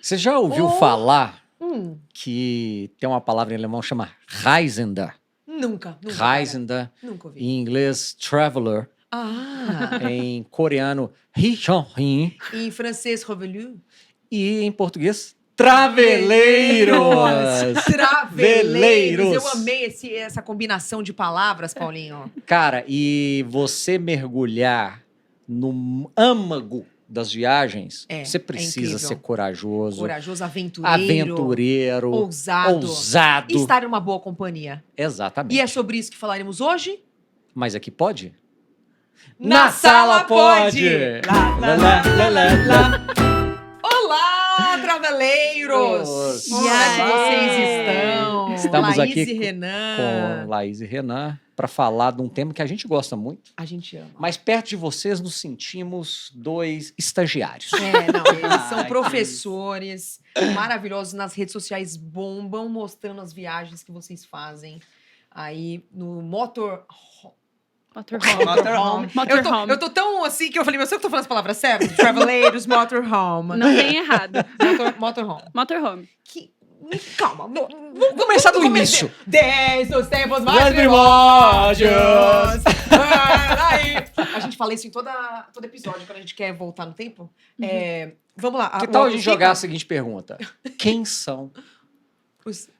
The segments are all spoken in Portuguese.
Você já ouviu falar que tem uma palavra em alemão que chama Reisender? Nunca. Reisender. Nunca ouvi. Em inglês, traveler. Ah. Em coreano, Hichonrin. Em francês, revenu. E em português, traveleiros. Traveleiros. Eu amei essa combinação de palavras, Paulinho. Cara, e você mergulhar no âmago das viagens, você precisa ser corajoso. Corajoso, aventureiro. Ousado. E estar em uma boa companhia. Exatamente. E é sobre isso que falaremos hoje? Mas aqui pode? Na sala pode! Olá, traveleiros! E Como é que vocês estão? Estamos Laís aqui e Renan. com Laís e Renan para falar de um tema que a gente gosta muito. A gente ama. Mas perto de vocês nos sentimos dois estagiários. Eles são professores maravilhosos nas redes sociais, bombam, mostrando as viagens que vocês fazem aí no Motorhome. Eu tô tão assim que eu falei, mas eu tô falando as palavras certas? Traveleiros, motorhome. Não tem errado. Motorhome. Motorhome. Calma, Vamos começar do início. Desde os tempos mais primórdios. A gente fala isso em todo episódio, quando a gente quer voltar no tempo. Vamos lá. Que tal a gente jogar a seguinte pergunta? Quem são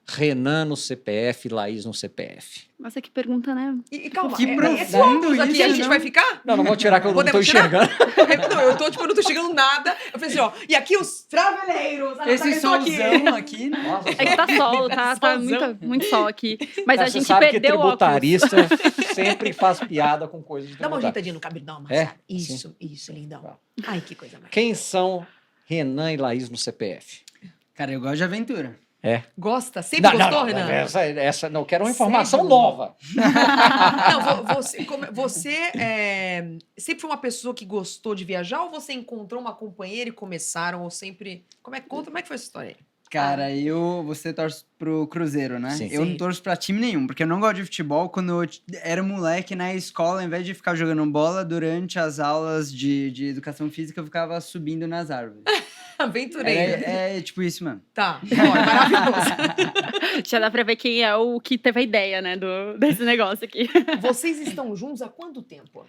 Renan no CPF e Laís no CPF? Nossa, que pergunta, né? E calma, que esse óculos aqui, a gente não? vai ficar? Não vou tirar que eu não tô enxergando. Eu não tô enxergando nada. Eu falei assim, ó, e aqui os traveleiros. Esse solzão aqui, Nossa, É que tá sol, tá muito sol aqui. Mas a você gente sabe perdeu que o óculos. tributarista sempre faz piada com coisas de Dá uma tributário. ajeitadinha no cabelo, dá uma É? massagem. Isso, lindão. Ai, que coisa mais. Quem são Renan e Laís no CPF? Cara, eu gosto de aventura. Gosta? Sempre gostou, Renan? Essa não, eu quero uma informação Sério? nova. Não, você sempre foi uma pessoa que gostou de viajar ou você encontrou uma companheira e começaram ou sempre... Como é que foi essa história aí? Cara, você torce pro Cruzeiro, né? Sim. Eu não torço pra time nenhum, porque eu não gosto de futebol. Quando eu era moleque na escola, ao invés de ficar jogando bola, durante as aulas de educação física, eu ficava subindo nas árvores. Aventureiro. É tipo isso, mano. Tá, maravilhoso. Já dá pra ver quem é o que teve a ideia, né, desse negócio aqui. Vocês estão juntos há quanto tempo?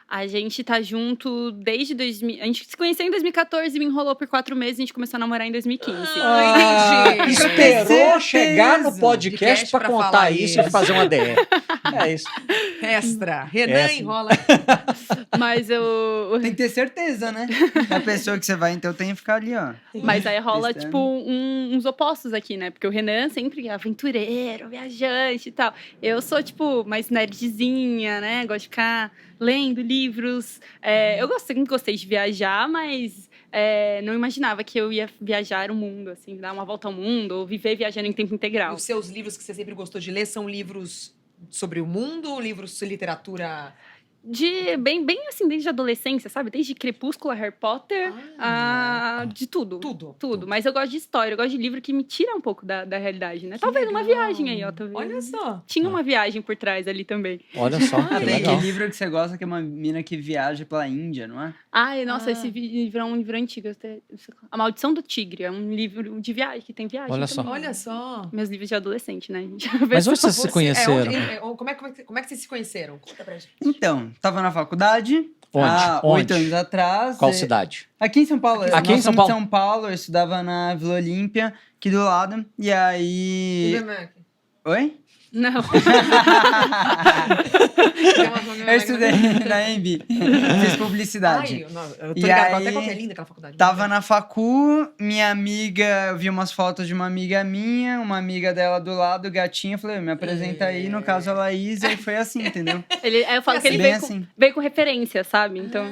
A gente tá junto desde 2000... A gente se conheceu em 2014, me enrolou por 4 meses, a gente começou a namorar em 2015. Entendi. Esperou chegar no podcast pra contar falar isso e fazer uma DR. É isso. Extra. Renan enrola. Mas eu... Tem que ter certeza, né? Da pessoa que você vai, então tem que ficar ali, ó. Mas aí rola, Testando. tipo, uns opostos aqui, né? Porque o Renan sempre é aventureiro, viajante e tal. Eu sou, tipo, mais nerdzinha, né? Gosto de ficar lendo livros. Eu sempre gostei de viajar, mas não imaginava que eu ia viajar o mundo, assim, dar uma volta ao mundo, ou viver viajando em tempo integral. Os seus livros que você sempre gostou de ler são livros sobre o mundo ou livros de literatura... Bem assim, desde a adolescência, sabe? Desde Crepúsculo a Harry Potter, de tudo. Tudo. Mas eu gosto de história, eu gosto de livro que me tira um pouco da realidade, né? Talvez uma viagem aí, ó. Talvez. Olha só. Tinha uma viagem por trás ali também. Olha só, que Tem legal. aquele livro que você gosta, que é uma mina que viaja pela Índia, não é? Ai, nossa, esse livro é um livro antigo. A Maldição do Tigre, é um livro de viagem, que tem viagem Olha também. só. Olha só. Meus livros de adolescente, né, gente? Mas onde vocês se conheceram? Como é que vocês se conheceram? Conta pra gente. Então, tava na faculdade. Onde? Há 8 anos atrás. Qual cidade? Aqui em São Paulo. Aqui em Nós São somos de Paulo? São Paulo, eu estudava na Vila Olímpia, aqui do lado. E aí... Oi? Não. Eu estudei na EMB. Fiz publicidade. Eu tô E ligado, aí, até quanto é linda aquela faculdade. Tava na facu, minha amiga, eu vi umas fotos de uma amiga minha, uma amiga dela do lado, gatinha, falei, me apresenta aí, no caso a Laís, e foi assim, entendeu? Eu falo que ele Bem veio, assim. veio com referência, sabe? Então...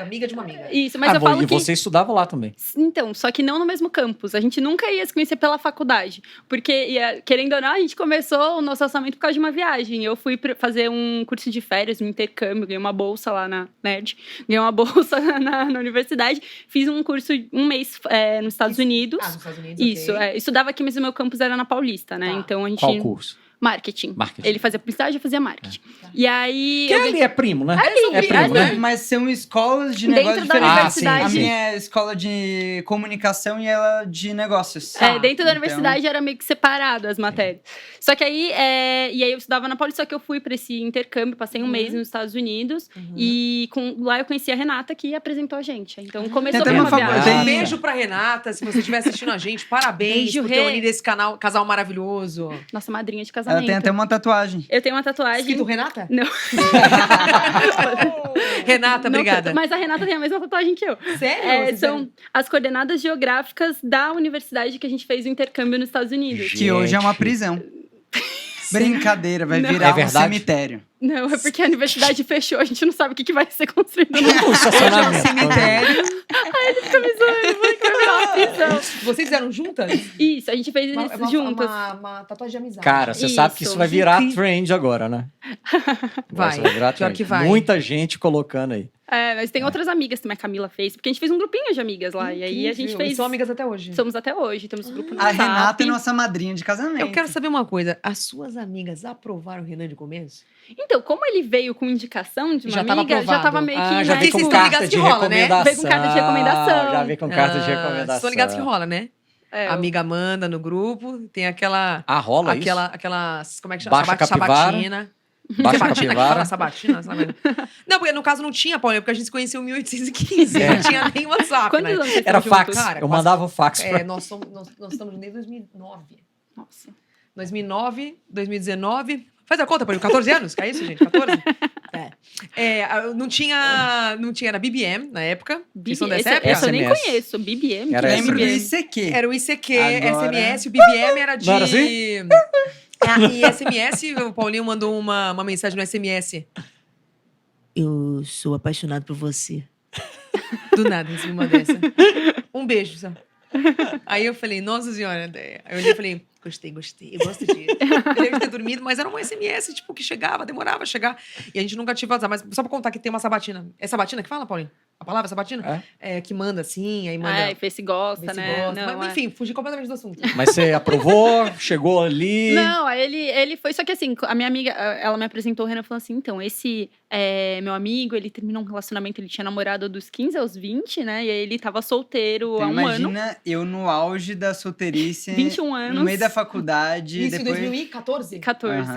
amiga de uma amiga. Isso, mas eu falo e que... você estudava lá também. Então, só que não no mesmo campus. A gente nunca ia se conhecer pela faculdade. Porque, querendo ou não, a gente começou o nosso relacionamento por causa de uma viagem. Eu fui fazer um curso de férias, um intercâmbio, ganhei uma bolsa lá na NERD, ganhei uma bolsa na universidade, fiz um curso um mês nos Estados Unidos. Nos Estados Unidos, Isso, ok. estudava aqui, mas o meu campus era na Paulista, né? Tá. Então a gente... Qual curso? Marketing. Ele fazia publicidade, eu fazia marketing. E aí... Que ele é primo, né? É primo, né? Mas são escolas de negócios dentro da universidade. A minha é escola de comunicação e ela de negócios. Dentro da universidade era meio que separado as matérias. Só que aí... E aí eu estudava na Paulista, só que eu fui pra esse intercâmbio, passei um mês nos Estados Unidos. E lá eu conheci a Renata, que apresentou a gente. Então começou bem uma viagem. Um beijo pra Renata, se você estiver assistindo a gente. Parabéns por ter unido esse casal maravilhoso. Nossa madrinha de casamento. Ela tem até uma tatuagem. Eu tenho uma tatuagem. Escrito Renata? Não. Renata, obrigada. Mas a Renata tem a mesma tatuagem que eu. Sério? São as coordenadas geográficas da universidade que a gente fez o intercâmbio nos Estados Unidos. Que hoje é uma prisão. Brincadeira, vai virar um cemitério. Não, é porque a universidade fechou, a gente não sabe o que vai ser construído no cemitério. Aí ele fica me zoando, vai virar uma prisão. Vocês fizeram juntas? Isso, a gente fez isso juntas. Uma tatuagem de amizade. Cara, você sabe que isso vai virar trend agora, né? Vai virar trend. Que vai. Muita gente colocando aí. Mas tem outras amigas também, a Camila fez, porque a gente fez um grupinho de amigas lá. E aí a gente fez. E são amigas até hoje? Somos até hoje, temos um grupo no WhatsApp. A Renata é nossa madrinha de casamento. Eu quero saber uma coisa: as suas amigas aprovaram o Renan de começo? Então, como ele veio com indicação de uma amiga, já tava meio que... já veio com carta de recomendação. Veio com carta de recomendação. Já veio com carta de recomendação. Estão ligados que rola, né? A amiga manda no grupo, tem aquela... rola aquela como é que chama? Baixa sabatina. Baixa capivara. Sabatina, sabe? Não, porque no caso não tinha, Paulinha, porque a gente se conheceu em 1815. Não tinha nem WhatsApp, Quantos anos vocês Era estão fax. juntos? Cara, eu mandava o fax. Nós estamos desde 2009. Nossa. 2009, 2019... Faz a conta, Paulinho, 14 anos? Que é isso, gente? 14? Não tinha, era BBM na época. Essa eu nem conheço, BBM. Lembro do ICQ. Era o ICQ, Agora... SMS, o BBM era de... Não era assim? E SMS, o Paulinho mandou uma mensagem no SMS. Eu sou apaixonado por você. Do nada, recebi uma dessa. Um beijo, só. Aí eu falei, nossa senhora, aí eu olhei e falei, gostei, eu gosto disso. Eu lembro de ter dormido, mas era um SMS, tipo, que chegava, demorava a chegar. E a gente nunca tinha WhatsApp, mas só pra contar que tem uma sabatina. É sabatina que fala, Paulinho? A palavra sabatina? Que manda assim, aí manda... vê se gosta, né? Não, mas, enfim, fugi completamente do assunto. Mas você aprovou, chegou ali... Não, aí ele foi... Só que assim, a minha amiga, ela me apresentou, o Renan falou assim, então, esse meu amigo, ele terminou um relacionamento, ele tinha namorado dos 15 aos 20, né? E aí ele tava solteiro há um ano. Imagina eu no auge da solteirice... 21 anos. No meio da faculdade. Isso depois... em 2014? 14.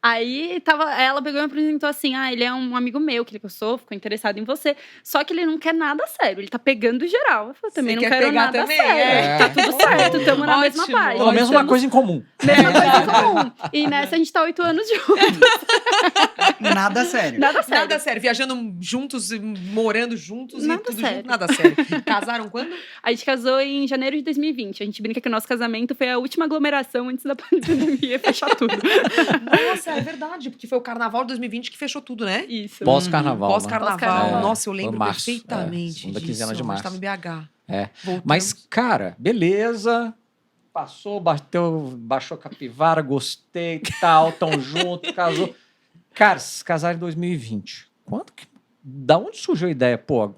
Aí ela pegou e me apresentou assim: ele é um amigo meu, que ele gostou, ficou interessado em você. Só que ele não quer nada sério, ele tá pegando geral. Eu falei, também não quero nada sério. Tá tudo certo, estamos na mesma página. Pelo menos uma coisa em comum. Mesma coisa em comum. E nessa a gente tá 8 anos juntos. Nada sério. Nada sério. Viajando juntos, morando juntos nada e tudo sério. junto, nada sério. Casaram quando? A gente casou em janeiro de 2020. A gente brinca que o nosso casamento foi a última aglomeração antes da pandemia fechar tudo. Nossa, é verdade, porque foi o carnaval de 2020 que fechou tudo, né? Isso. Pós-carnaval. Pós-carnaval. Nossa, eu lembro março, perfeitamente segunda disso. quinzena de março. A gente tava em BH. Mas, cara, beleza. Passou, baixou a capivara, gostei e tal, tão junto, casou. Cara, se casaram em 2020. Da onde surgiu a ideia? Pô,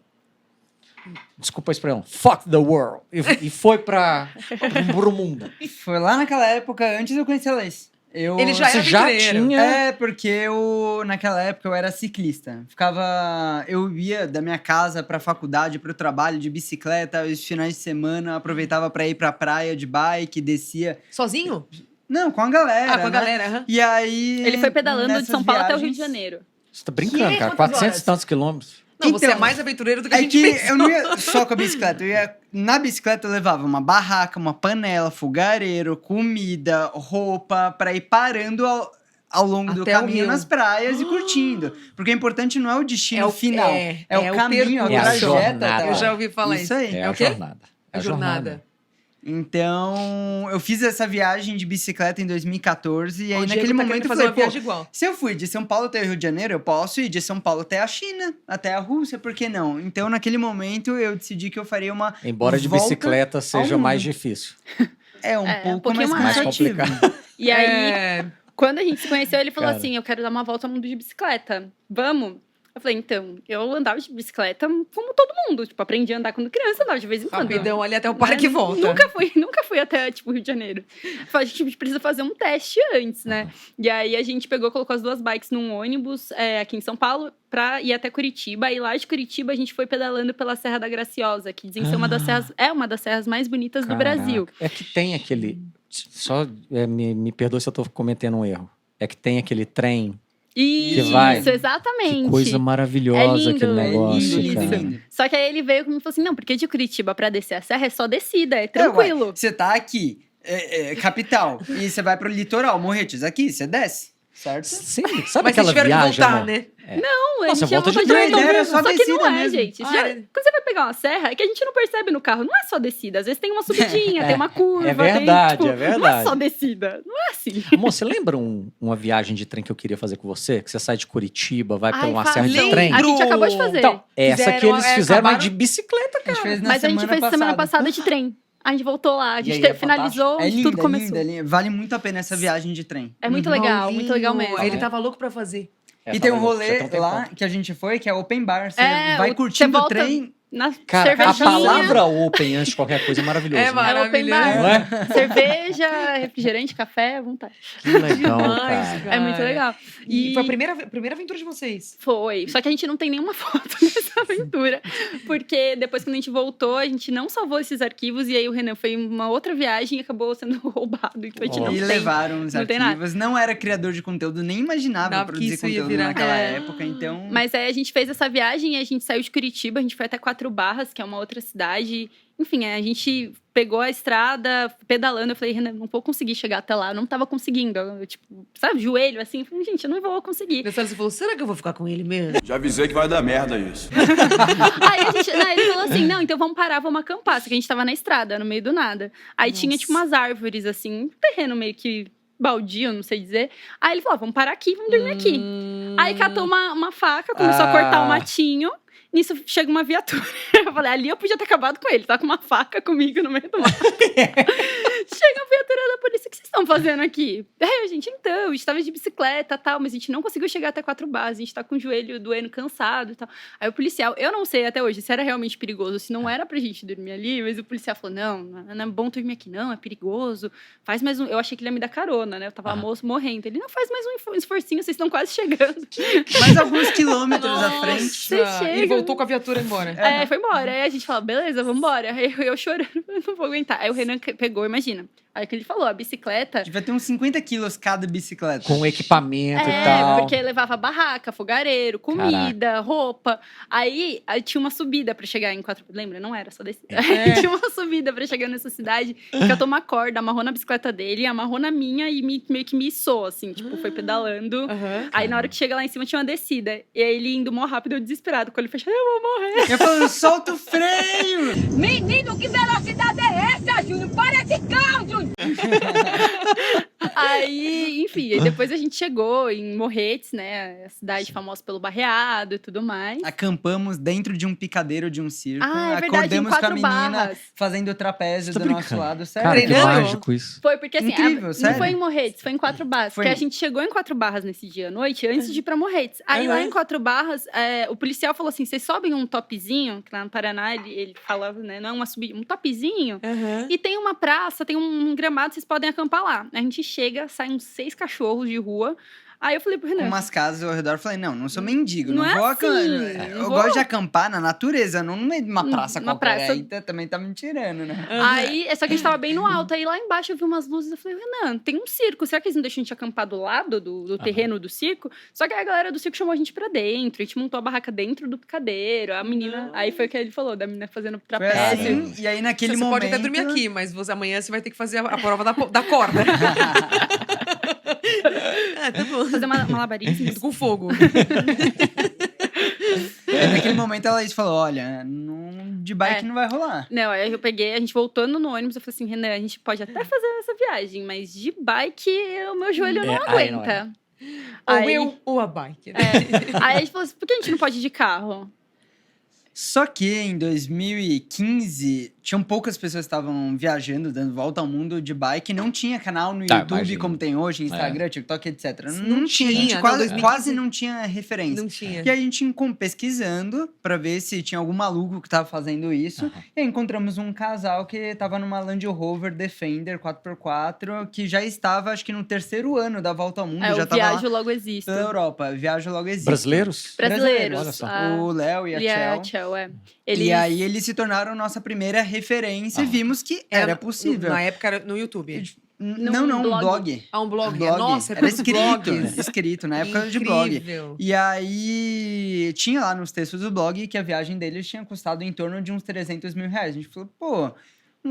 desculpa a expressão, fuck the world. E foi pro mundo. Foi lá naquela época, antes de eu conhecer a Laís. Ele já tinha... porque naquela época eu era ciclista. Eu ia da minha casa pra faculdade, pro trabalho de bicicleta, os finais de semana, aproveitava pra ir pra praia de bike, descia... Sozinho? Não, com a galera, com a galera. E aí... Ele foi pedalando de São Paulo até o Rio de Janeiro. Você tá brincando, cara? 400 e tantos quilômetros. Não, você é mais aventureiro do que a gente pensa. Eu não ia só com a bicicleta. Na bicicleta eu levava uma barraca, uma panela, fogareiro, comida, roupa, pra ir parando ao longo do caminho nas praias e curtindo. Porque o importante não é o destino final. É o caminho, é o trajeto. Eu já ouvi falar isso. Aí. É o quê? A jornada. Então, eu fiz essa viagem de bicicleta em 2014 e aí naquele tá momento eu fazer falei, uma viagem igual. Se eu fui de São Paulo até o Rio de Janeiro, eu posso ir de São Paulo até a China, até a Rússia, por que não? Então, naquele momento, eu decidi que eu faria uma Embora de bicicleta seja mais difícil. É um pouco mais complicado. E aí, quando a gente se conheceu, ele falou assim, eu quero dar uma volta ao mundo de bicicleta. Vamos? Eu falei, então, eu andava de bicicleta como todo mundo. Tipo, aprendi a andar quando criança, andava de vez em quando. Rapidão ali até o parque e volta. Nunca fui até, tipo, Rio de Janeiro. Eu falei, a gente precisa fazer um teste antes, né? E aí a gente colocou as 2 bikes num ônibus aqui em São Paulo pra ir até Curitiba. E lá de Curitiba a gente foi pedalando pela Serra da Graciosa, que dizem ser uma das serras mais bonitas do Brasil. É que tem aquele... Só me perdoe se eu tô cometendo um erro. É que tem aquele trem... Isso, vai. Exatamente. Que coisa maravilhosa aquele negócio, lindo. Só que aí ele veio comigo e falou assim, não, porque de Curitiba pra descer a serra é só descida, é tranquilo. Você tá aqui, capital, e você vai pro litoral, Morretes, aqui, você desce, certo? Sim, sabe Mas vocês aquela tiveram que viagem, voltar, amor? né? Não, a Nossa, gente ia volta de voltar trem, direto. era só Só que descida não é, mesmo. gente. Quando você vai pegar uma serra, é que a gente não percebe no carro. Não é só descida. Às vezes tem uma subidinha, tem uma curva. É verdade, tem, é verdade. Não é só descida. Não é assim. Amor, você lembra uma viagem de trem que eu queria fazer com você? Que você sai de Curitiba, vai pra uma serra de lembro. trem? A gente acabou de fazer. Então, essa que Fizeram, eles fizeram acabaram- de bicicleta, A cara. gente fez na Mas a gente fez semana passada de trem. A gente voltou lá, a E gente aí, finalizou, fantástico. tudo começou. Linda. Vale muito a pena essa viagem de trem. É muito legal mesmo. Ele tava louco pra fazer. E tem um rolê lá que a gente foi, que é open bar. Você vai curtindo você o volta trem. Na Cara, a cervejinha. palavra open antes de qualquer coisa é maravilhoso. É né? open bar. maravilhoso. Não é? Cerveja, refrigerante, café, à vontade. Que legal, Demais, cara. É muito legal. E foi a primeira aventura de vocês. Foi. Só que a gente não tem nenhuma foto dessa aventura. Porque depois, quando a gente voltou, a gente não salvou esses arquivos. E aí o Renan foi em uma outra viagem e acabou sendo roubado. Então a gente Oh. não E tem. levaram os não tem nada. arquivos. Não era criador de conteúdo, nem imaginava Não, produzir porque isso ia conteúdo virar- naquela É. época. Então, Mas aí a gente fez essa viagem e a gente saiu de Curitiba. A gente foi até Quatro Barras, que é uma outra cidade. Enfim, a gente pegou a estrada pedalando. Eu falei, Renan, não vou conseguir chegar até lá. Eu não tava conseguindo. Eu, tipo, sabe, joelho assim. Eu falei, gente, eu não vou conseguir. Nessa hora você falou, será que eu vou ficar com ele mesmo? Já avisei que vai dar merda isso. Aí ele falou assim, não, então vamos parar, vamos acampar. Só que a gente tava na estrada, no meio do nada. Aí tinha, tipo, umas árvores, assim, um terreno meio que baldio, não sei dizer. Aí ele falou, vamos parar aqui, vamos dormir aqui. Aí catou uma faca, começou a cortar o matinho. Nisso chega uma viatura. Eu falei, ali eu podia ter acabado com ele. Tá com uma faca comigo no meio do mato. Chega a viatura da polícia, o que vocês estão fazendo aqui? Aí a gente, então, a gente tava de bicicleta e tal, mas a gente não conseguiu chegar até Quatro Barras. A gente tá com o joelho doendo, cansado e tal. Aí o policial, eu não sei até hoje se era realmente perigoso, se não era pra gente dormir ali, mas o policial falou, não é bom dormir aqui não, é perigoso. Faz mais um... Eu achei que ele ia me dar carona, né? Eu tava morrendo. Ele, não, faz mais um esforcinho, vocês estão quase chegando. mais alguns quilômetros à frente. Você chega. Ele voltou com a viatura embora. Foi embora. Aí a gente falou, beleza, vamos embora. Aí eu chorando, eu não vou aguentar. Aí o Renan pegou, imagina. Aí que ele falou, a bicicleta... Devia ter uns 50 quilos cada bicicleta. Com equipamento e tal. porque levava barraca, fogareiro, comida, roupa. Aí tinha uma subida pra chegar em Quatro... Lembra? Não era só descida. Tinha uma subida pra chegar nessa cidade. Que catou uma corda, amarrou na bicicleta dele, amarrou na minha e meio que me içou, assim. Tipo, foi pedalando. Aí na hora que chega lá em cima tinha uma descida. E aí ele indo mó rápido, eu desesperado. Com ele fechado, eu vou morrer. Eu falando, solta o freio! Menino, que velocidade é essa, Júnior? Para esse carro, Júnior! Aí, enfim, aí depois a gente chegou em Morretes, né? A cidade famosa pelo barreado e tudo mais. Acampamos dentro de um picadeiro de um circo. Ah, é verdade, em Acordamos com a Quatro menina Barras. fazendo o trapézio Tô do brincando. nosso lado. Sério. Cara, que Treinando? mágico isso. Foi porque assim, Incrível, não sério. foi em Morretes, foi em Quatro Barras. Foi. Porque a gente chegou em Quatro Barras nesse dia à noite, antes de ir pra Morretes. Aí lá em Quatro Barras, o policial falou assim: vocês sobem um topzinho, que lá no Paraná ele falava, né? Não é uma subida, um topzinho. E tem uma praça, tem um gramado, vocês podem acampar lá. A gente chega, saem uns 6 cachorros de rua. Aí eu falei pro Renan. Com umas casas ao redor, eu falei, não sou mendigo, Não não é vou assim, acampar. não Eu vou- gosto de acampar na natureza, não numa praça Uma qualquer. praça. Aí também tá me tirando, né? Aí, só que a gente tava bem no alto. Aí lá embaixo eu vi umas luzes. Eu falei, Renan, tem um circo. Será que eles não deixam a gente acampar do lado do terreno do circo? Só que aí a galera do circo chamou a gente pra dentro. A gente montou a barraca dentro do picadeiro. A menina. Aí foi o que ele falou, da menina fazendo Foi trapézio. assim, e aí naquele Você momento... pode até dormir aqui, mas amanhã você vai ter que fazer a prova da corda. Tá bom. Fazer malabarismo. Muito com fogo. Aí naquele momento ela falou, olha, de bike É. não vai rolar. Não, aí eu peguei, a gente voltando no ônibus, eu falei assim, Renan, a gente pode até fazer essa viagem, mas de bike o meu joelho não aí não aguenta. Ou Aí- eu ou a bike. Né? Aí a gente falou assim, por que a gente não pode ir de carro? Só que em 2015 tinham poucas pessoas que estavam viajando, dando volta ao mundo de bike. Não tinha canal no Tá, YouTube imagino. como tem hoje, Instagram, TikTok, etc. Não tinha, a gente não, quase, 2015. quase não tinha referência. Não tinha. E aí a gente pesquisando pra ver se tinha algum maluco que tava fazendo isso. Aham. E aí encontramos um casal que tava numa Land Rover Defender 4x4, que já estava, acho que no 3º ano da volta ao mundo. É, já o tava Viajo lá Logo Existo. pela Europa. Viajo logo existe. Brasileiros? Brasileiros. Olha só. O Léo e a E a Chel. Chel, é. E aí eles se tornaram nossa primeira referência e vimos que era possível. Na época era no YouTube. Não, Num um blog. blog. Um blog. Blog. Nossa, Era quantos escrito, blogs. escrito, na época de blog. Incrível. E aí, tinha lá nos textos do blog que a viagem deles tinha custado em torno de uns 300 mil reais. A gente falou, pô,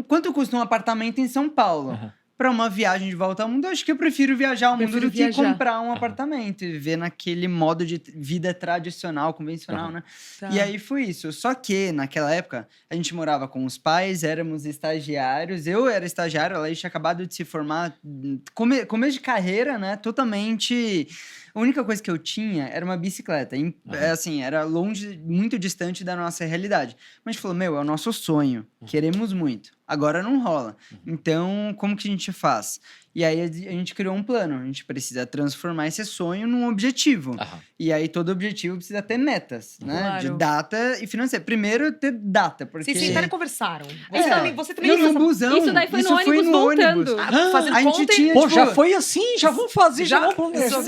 quanto custa um apartamento em São Paulo? Aham. Pra uma viagem de volta ao mundo, eu acho que eu prefiro viajar ao mundo Prefiro do que viajar. comprar um apartamento e viver naquele modo de vida tradicional, convencional, Aham. né? Tá. E aí foi isso. Só que, naquela época, a gente morava com os pais, éramos estagiários. Eu era estagiário, ela tinha acabado de se formar. Começo de carreira, né? Totalmente... A única coisa que eu tinha era uma bicicleta. Assim, era longe, muito distante da nossa realidade. Mas a gente falou, meu, é o nosso sonho. Queremos muito. Agora não rola. Então, como que a gente faz? E aí a gente criou um plano. A gente precisa transformar esse sonho num objetivo. Aham. E aí todo objetivo precisa ter metas, né? Claro. De data e financeira. Primeiro ter data, porque... Vocês sentaram e conversaram. É. Você também Não, fez no essa- busão. Isso daí foi no ônibus voltando. fazendo A gente conta e- tinha, Pô, tipo, já foi assim? Já vamos fazer, já, Já? vamos planejar.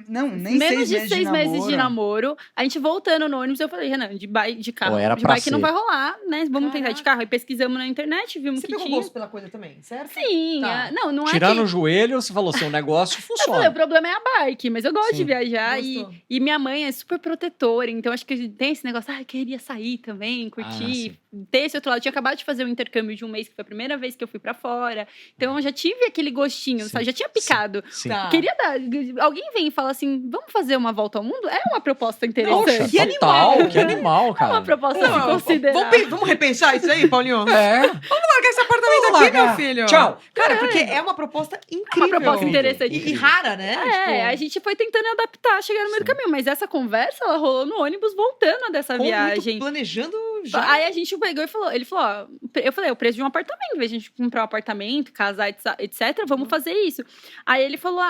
nem Menos 6 de meses 6 meses de namoro. namoro. A gente voltando no ônibus, eu falei, Renan, de carro, Pô, era de pra bike não ser. vai rolar, né? Vamos tentar Caraca. de carro. Aí pesquisamos na internet, vimos Você que pegou tinha. gosto pela coisa também, certo? Sim, Tá. não é Tirando que... o joelho, você falou assim, o negócio Eu falei, funciona. o problema é a bike, mas eu gosto Sim. de viajar Gostou. e minha mãe é super protetora, então acho que tem esse negócio, queria sair também, curtir, ter esse outro lado. Eu tinha acabado de fazer um intercâmbio de um mês, que foi a primeira vez que eu fui pra fora, então eu já tive aquele gostinho, Sim. sabe? Já tinha picado. Sim. Tá. Queria dar. Alguém vem e fala assim, vamos fazer uma volta ao mundo? É uma proposta Poxa, interessante. Que total, animal. que animal, É cara. uma proposta a se Não, considerar. vamos repensar isso aí, Paulinho? É. Larga esse apartamento Vamos aqui, meu largar. filho. Tchau. Cara, porque é uma proposta incrível. proposta interessante. E rara, né? A gente foi tentando adaptar, chegar no meio do caminho, mas essa conversa, ela rolou no ônibus voltando dessa Tipo, viagem. planejando já. Aí a gente pegou e falou, ele falou, ó, eu falei, o preço de um apartamento, em vez de a gente comprar um apartamento, casar, etc, vamos fazer isso. Aí ele falou,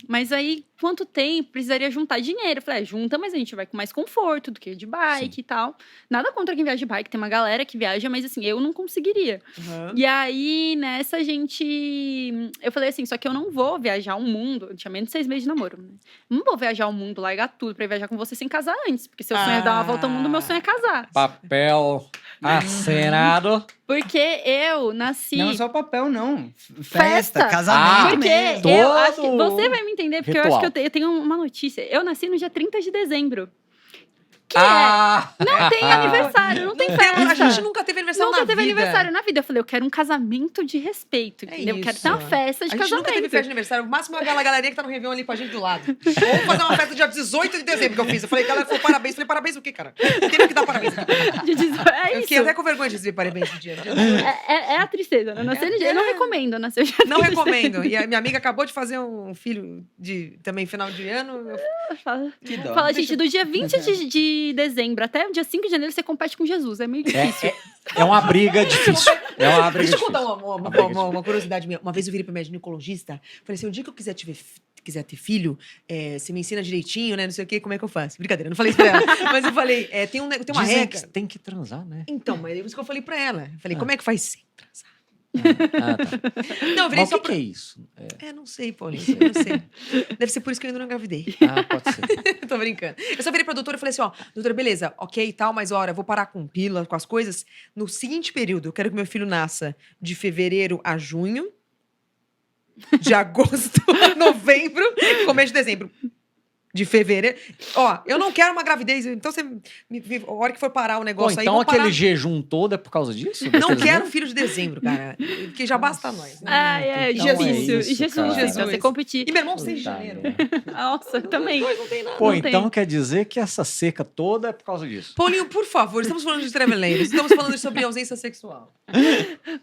mas aí quanto tempo precisaria juntar dinheiro? Eu falei, junta, mas a gente vai com mais conforto do que de bike e tal. Nada contra quem viaja de bike, tem uma galera que viaja, mas assim, eu não conseguiria. Uhum. E aí, nessa, eu falei assim, só que eu não vou viajar o mundo, eu tinha menos de 6 meses de namoro, né? Não vou viajar o mundo, largar tudo pra ir viajar com você sem casar antes, porque seu sonho é dar uma volta ao mundo, meu sonho é casar. Papel acenado. Porque eu nasci... Não só papel, não. Festa. Festa, casamento Porque mesmo. eu acho que Todo você vai me entender, porque eu ritual. acho que eu tenho uma notícia. Eu nasci no dia 30 de dezembro. Que Ah! não tem aniversário, não tem festa. A gente nunca teve aniversário Nunca na teve vida. aniversário na vida. Eu falei, eu quero um casamento de respeito, É entendeu? Eu quero isso. ter uma festa de A gente casamento. nunca teve festa de aniversário. O máximo é aquela galerinha que tá no Réveillon ali com a gente do lado. Vamos fazer uma festa dia 18 de dezembro que eu fiz. Eu falei, galera, falou parabéns. Eu falei, parabéns o quê, cara? Eu tenho que dar parabéns aqui. É Eu isso. fiquei até com vergonha de dizer parabéns no dia. É a tristeza, né? Nascer no dia. Eu não recomendo nascer no dia Não 30 de recomendo. E a minha amiga acabou de fazer um filho de também final de ano. dezembro. Que dó. Fala, gente, do dia 20 de dezembro até o dia 5 de janeiro você compete com Jesus. É meio difícil. É uma briga difícil. É uma briga Deixa eu difícil. contar uma curiosidade minha. Uma vez eu virei pra minha ginecologista, falei assim, o dia que eu quiser ter filho, você me ensina direitinho, né, não sei o quê, como é que eu faço? Brincadeira, não falei isso pra ela. Mas eu falei, tem uma Dizem regra. que tem que transar, né? Então, mas é isso que eu falei pra ela. Falei, como é que faz sem transar? Ah, tá. Não, eu virei Mas só o que é isso? não sei, Paulinho, eu não sei. Deve ser por isso que eu ainda não engravidei. Ah, pode ser. Tô brincando. Eu só virei pra doutora e falei assim, ó, doutora, beleza, ok e tal, mas olha, eu vou parar com pílula, com as coisas. No seguinte período, eu quero que meu filho nasça de fevereiro a junho, de agosto a novembro, começo de dezembro. De fevereiro. Ó, eu não quero uma gravidez, então você, a hora que for parar o Pô, negócio aí, então vou aquele parar. jejum todo é por causa disso? Não Daqueles quero meses? filho de dezembro, cara. Porque já basta nós. Né? Então Jesus. Jesus, cara. Jesus, você competir. E meu irmão 6 de Puta janeiro. merda. Nossa, eu também. Não tem nada. Pô, Não então tem. quer dizer que essa seca toda é por causa disso. Paulinho, por favor, estamos falando de Treveleiros, estamos falando sobre ausência sexual.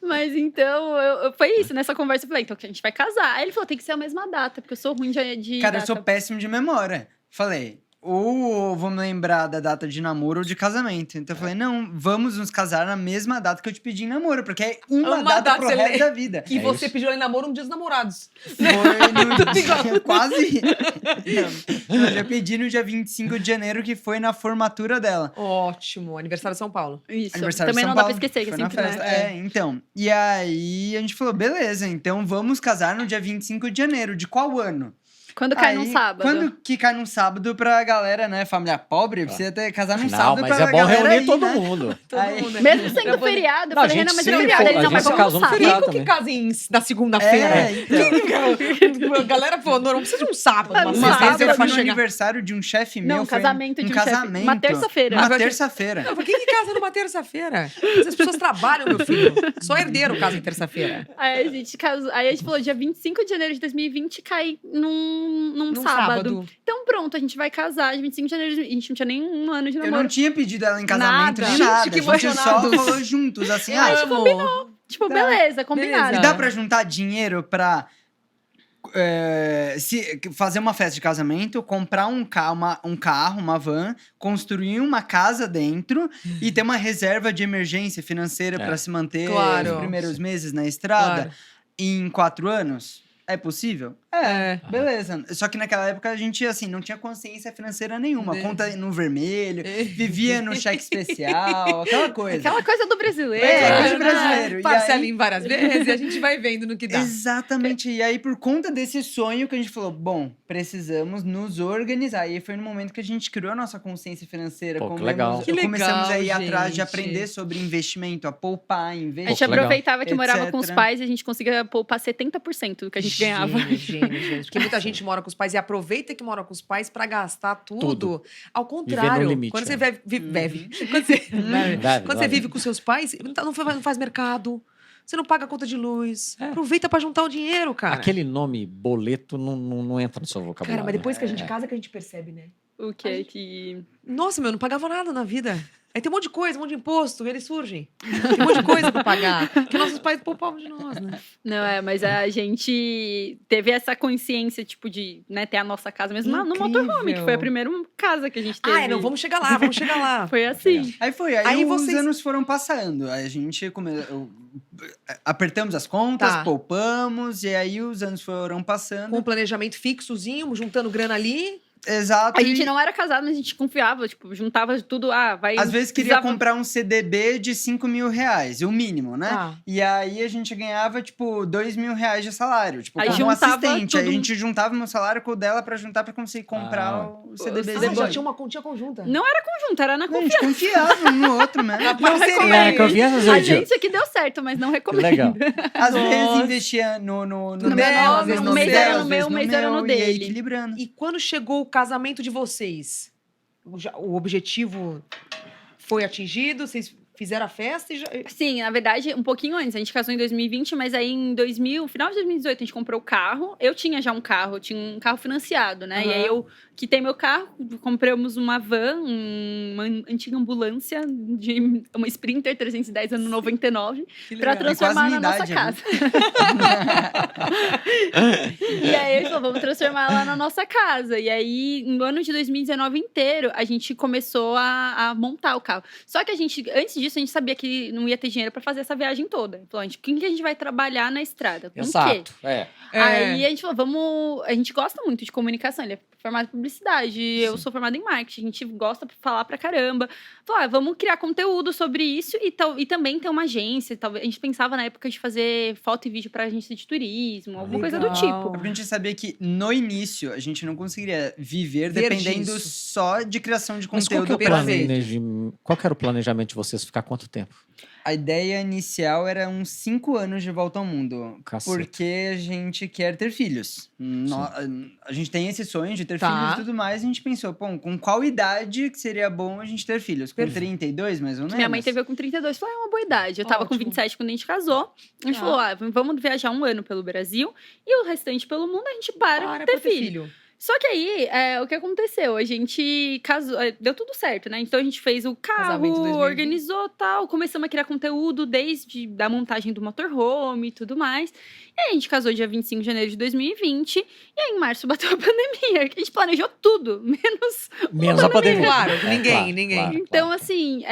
Mas então, foi isso. Nessa conversa eu falei, então que a gente vai casar. Aí ele falou, tem que ser a mesma data, porque eu sou ruim de Cara, eu data. sou péssimo de memória. Falei, ou vamos lembrar da data de namoro ou de casamento. Então eu falei, não, vamos nos casar na mesma data que eu te pedi em namoro, porque é uma data pro resto da vida. E você pediu ela em namoro no dia dos namorados. Foi no dia, quase. Não, eu já pedi no dia 25 de janeiro, que foi na formatura dela. Ótimo. Aniversário de São Paulo. Isso. Aniversário Também de São não dá pra Paulo, esquecer, que foi na sempre, festa. né? Então. E aí a gente falou, beleza, então vamos casar no dia 25 de janeiro. De qual ano? Quando cai Aí, num sábado. Quando que cai num sábado pra galera, né? Família pobre, precisa ter, casar num Não, sábado mas pra é bom galera reunir aí, todo né? mundo. Aí- mundo, né? Mesmo sendo Eu vou- feriado, eu Não, a falei, gente Renan, mas é se feriado. for- Ele, a não, gente mas se vamos casou no no sábado. feriado Rico que também. casa na segunda-feira. então. A galera falou, não precisa de um sábado. Ah, Uma um Uma sábado, vez eu sexta-feira fui pra no chegar. aniversário de um chefe meu. Não, foi casamento de um chefe. casamento. Uma terça-feira. Uma Ah, terça-feira. Não, por que casa numa terça-feira? As pessoas trabalham, meu filho. Só herdeiro casa em terça-feira. Aí a gente casou. Aí a gente falou, dia 25 de janeiro de 2020 cai num Num sábado. Então pronto, a gente vai casar dia 25 de janeiro. A gente não tinha nem um ano de Eu namoro. não tinha pedido ela em casamento Nada. nem nada. Gente, que a gente só emocionados. falou juntos, assim. Eu Ah, amo. Tipo, Tá. beleza, combinado. Beleza. e dá pra juntar dinheiro pra fazer uma festa de casamento, comprar um carro, uma van, construir uma casa dentro e ter uma reserva de emergência financeira É. pra se manter Claro. os primeiros meses na estrada Claro. em 4 anos? É possível? É. Beleza. Só que naquela época a gente, assim, não tinha consciência financeira nenhuma. Né. Conta no vermelho, vivia no cheque especial, aquela coisa. Aquela coisa do brasileiro. coisa né? de brasileiro. E Parcela aí- em várias vezes e a gente vai vendo no que dá. Exatamente. E aí, por conta desse sonho que a gente falou, bom, precisamos nos organizar. E aí foi no momento que a gente criou a nossa consciência financeira. Pô, que legal. Que Começamos legal, a ir atrás de gente. aprender sobre investimento, a poupar, A investir. gente que legal. aproveitava que morava com os etc. pais e a gente conseguia poupar 70% do que a gente ganhava. Gênio, gente. Porque muita gente mora com os pais e aproveita que mora com os pais pra gastar tudo. Tudo. Ao Viver contrário, no limite, quando você né? vive, quando você, quando você vive com seus pais, não faz mercado. Você não paga a conta de luz. É. Aproveita pra juntar o dinheiro, cara. Aquele nome boleto não entra no seu vocabulário. Cara, mas depois que a gente É. casa que a gente percebe, né? O que que... Nossa, meu, eu não pagava nada na vida. Aí tem um monte de coisa, um monte de imposto, eles surgem. Tem um monte de coisa pra pagar. Que nossos pais poupavam de nós, né? Não, mas a gente teve essa consciência, tipo, de né, ter a nossa casa mesmo no Incrível. motorhome, que foi a primeira casa que a gente teve. Não, vamos chegar lá, vamos chegar lá. Foi assim. Aí Aí os vocês- anos foram passando. Aí a gente apertamos as contas, Tá. poupamos, e aí os anos foram passando. Com um planejamento fixozinho, juntando grana ali. Exato. A gente e não era casado, mas a gente confiava, tipo, juntava tudo, vai... às vezes queria precisava- comprar um CDB de 5 mil reais, o mínimo, né? Tá. E aí a gente ganhava, tipo, 2 mil reais de salário, tipo, Aí como juntava assistente. Aí a tudo. gente juntava meu salário com o dela pra juntar pra conseguir comprar Ah, o CDBzinho. CDB. Já tinha uma continha conjunta. Não era conjunto, era na A confiança. gente confiava um no outro mesmo. Não recomendo. É, confiança, A Zé Gil. gente aqui deu certo, mas não recomendo. Legal. Às vezes Nossa. investia no No dela, meu às nome, vezes um no mês dela, era no às vezes meu, um mês era no e aí dele. equilibrando. E quando chegou o casamento de vocês, o objetivo foi atingido? Vocês fizeram a festa e já... Sim, na verdade, um pouquinho antes. A gente casou em 2020, mas aí em final de 2018, a gente comprou o carro. Eu tinha já um carro, eu tinha um carro financiado, né? E aí eu quitei meu carro, compramos uma van, uma antiga ambulância, uma Sprinter 310 ano 99, pra transformar quase na minha nossa idade, casa. E aí a gente falou, vamos transformar lá na nossa casa. E aí, no ano de 2019 inteiro, a gente começou a montar o carro. Só que a gente, antes disso, a gente sabia que não ia ter dinheiro pra fazer essa viagem toda. Falou, com que a gente vai trabalhar na estrada? Com o quê? Exato. É. Aí a gente falou, a gente gosta muito de comunicação, ele é formado em publicidade, eu sou formada em marketing, a gente gosta de falar pra caramba. Falou, vamos criar conteúdo sobre isso e também ter uma agência. Talvez, a gente pensava na época de fazer foto e vídeo pra agência de turismo, alguma coisa do Legal. tipo. É porque a gente sabia que no início a gente não conseguiria viver Ver dependendo disso. só de criação de Mas qual, conteúdo que é o pra perfeito. qual que era o planejamento de vocês ficar quanto tempo? A ideia inicial era uns 5 anos de volta ao mundo. Caceta. Porque a gente quer ter filhos. A gente tem esse sonho de ter Tá. filhos e tudo mais. A gente pensou, bom, com qual idade que seria bom a gente ter filhos? Com Perfeito. 32, mais ou menos? Minha mãe teve eu com 32, falou, é uma boa idade. Eu tava com Ótimo. 27 quando a gente casou. A gente Tá. falou, vamos viajar um ano pelo Brasil e o restante pelo mundo a gente para ter filho. Só que aí, o que aconteceu? A gente casou, deu tudo certo, né? Então a gente fez o Casamento carro, 2020. organizou tal, começamos a criar conteúdo desde da montagem do motorhome e tudo mais. E aí a gente casou dia 25 de janeiro de 2020, e aí em março bateu a pandemia, que a gente planejou tudo, Menos a pandemia. Claro, É, ninguém. claro, Então, claro. assim,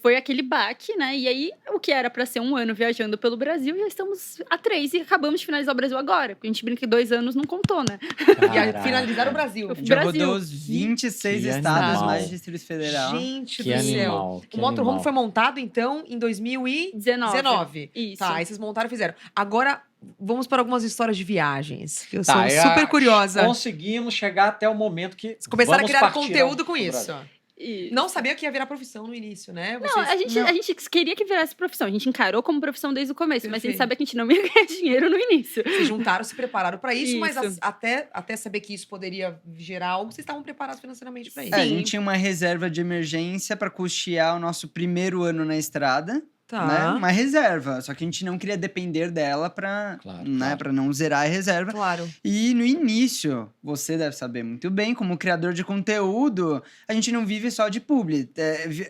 foi aquele baque, né? E aí, o que era pra ser um ano viajando pelo Brasil, já estamos há 3 e acabamos de finalizar o Brasil agora. Porque a gente brinca que 2 anos não contou, né? E aí Caraca. finalizaram o Brasil. A gente já Brasil. rodou os 26 Que estados, animal. mais Distrito Federal. Gente Que do céu. animal. O motorhome foi montado, então, em 2019. Isso. Tá, aí vocês montaram e fizeram. Agora, vamos para algumas histórias de viagens. Que eu Tá, sou super curiosa. Conseguimos chegar até o momento que Começaram a vamos criar partir conteúdo com pro isso. Brasil. E- Não sabia que ia virar profissão no início, né? Não, Vocês- a gente queria que virasse profissão. A gente encarou como profissão desde o começo, mas a Perfeito. gente sabia que a gente não ia ganhar dinheiro no início. Se juntaram, se prepararam para isso, mas Isso. até saber que isso poderia gerar algo, vocês estavam preparados financeiramente para isso. A Sim. gente tinha uma reserva de emergência para custear o nosso primeiro ano na estrada. Tá. Né? Uma reserva, só que a gente não queria depender dela para Claro, né, claro. para não zerar a reserva. Claro. E no início, você deve saber muito bem, como criador de conteúdo, a gente não vive só de publi.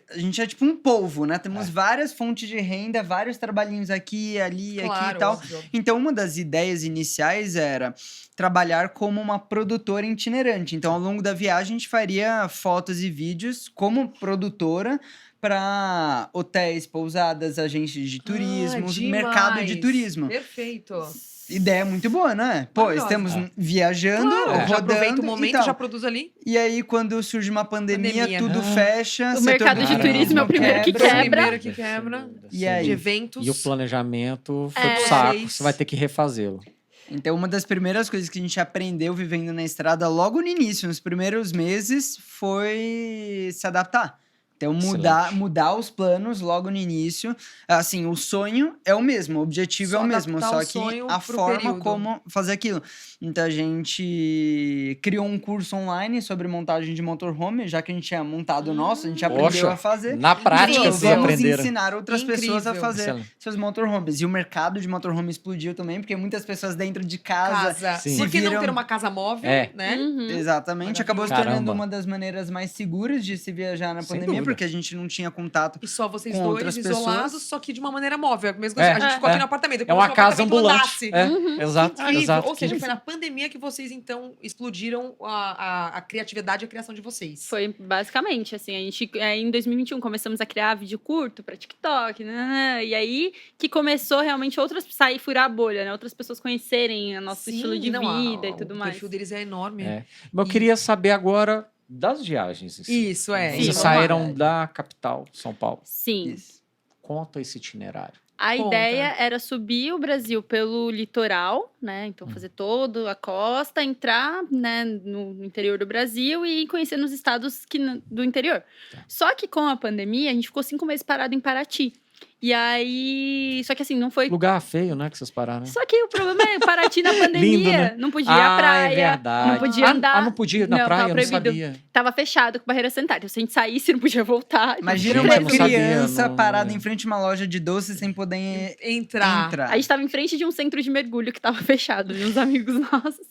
A gente é tipo um polvo, né? Temos várias fontes de renda, vários trabalhinhos aqui, ali, aqui Claro, e tal. óbvio. Então, uma das ideias iniciais era trabalhar como uma produtora itinerante. Então, ao longo da viagem, a gente faria fotos e vídeos como produtora para hotéis, pousadas, agentes de turismo, mercado de demais. turismo. Perfeito. Ideia muito boa, né? Pô, Maravilhosa. estamos viajando, Claro, já rodando aproveita o e momento, tal. já produz ali. E aí, quando surge uma pandemia, tudo Ah. fecha. O setor mercado de turismo é o primeiro que quebra. quebra. Primeiro que quebra. E aí? De eventos. E o planejamento foi É. pro saco. Vocês- Você vai ter que refazê-lo. Então, uma das primeiras coisas que a gente aprendeu vivendo na estrada logo no início, nos primeiros meses, foi se adaptar. Então, mudar os planos logo no início. Assim, o sonho é o mesmo, o objetivo Só é o mesmo, adaptar só o que sonho a pro forma período. como fazer aquilo. Então, a gente criou um curso online sobre montagem de motorhome, já que a gente tinha montado o nosso, a gente aprendeu Poxa, a fazer. Na prática, Então, vocês vamos aprenderam. ensinar outras pessoas a Incrível. fazer Excelente. seus motorhomes. E o mercado de motorhome explodiu também, porque muitas pessoas dentro de casa Casa. Sim. Por que não viram- ter uma casa móvel, É. né? Uhum. Exatamente, acabou se Caramba. tornando uma das maneiras mais seguras de se viajar na Sem pandemia, dúvida. porque a gente não tinha contato. E só vocês Com dois outras isolados, pessoas. só que de uma maneira móvel. Mesmo É, a gente ficou é. aqui no apartamento. É como uma se o casa apartamento ambulante. andasse. É, exato, Incrível. exato. Ou seja, Que- foi na pandemia que vocês, então, explodiram a criatividade e a criação de vocês. Foi basicamente, assim, a gente em 2021 começamos a criar vídeo curto pra TikTok, né? E aí que começou realmente sair furar a bolha, né? Outras pessoas conhecerem o nosso Sim, estilo de não, vida e tudo O mais. perfil deles é enorme. É. Mas eu queria saber agora das viagens. em si. Isso, é. Vocês Sim, saíram da capital, São Paulo. Sim. Isso. Conta esse itinerário. A Conta. ideia era subir o Brasil pelo litoral, né? Então fazer toda a costa, entrar, né, no interior do Brasil e ir conhecendo os estados do interior. Tá. Só que com a pandemia, a gente ficou 5 meses parado em Paraty. E aí, só que assim, não foi. Lugar feio, né? Que vocês pararam. Né? Só que o problema é Paraty na pandemia, Lindo, né? não podia ir à praia, é verdade. não podia andar. não podia ir na Não, praia? tava Eu não proibido. sabia. Tava fechado com barreira sanitária. Então, se a gente saísse, não podia voltar. Imagina Gente, uma eu não sabia, criança não- parada em frente a uma loja de doces sem poder Entrar. entrar. A gente tava em frente de um centro de mergulho que tava fechado, de uns amigos nossos,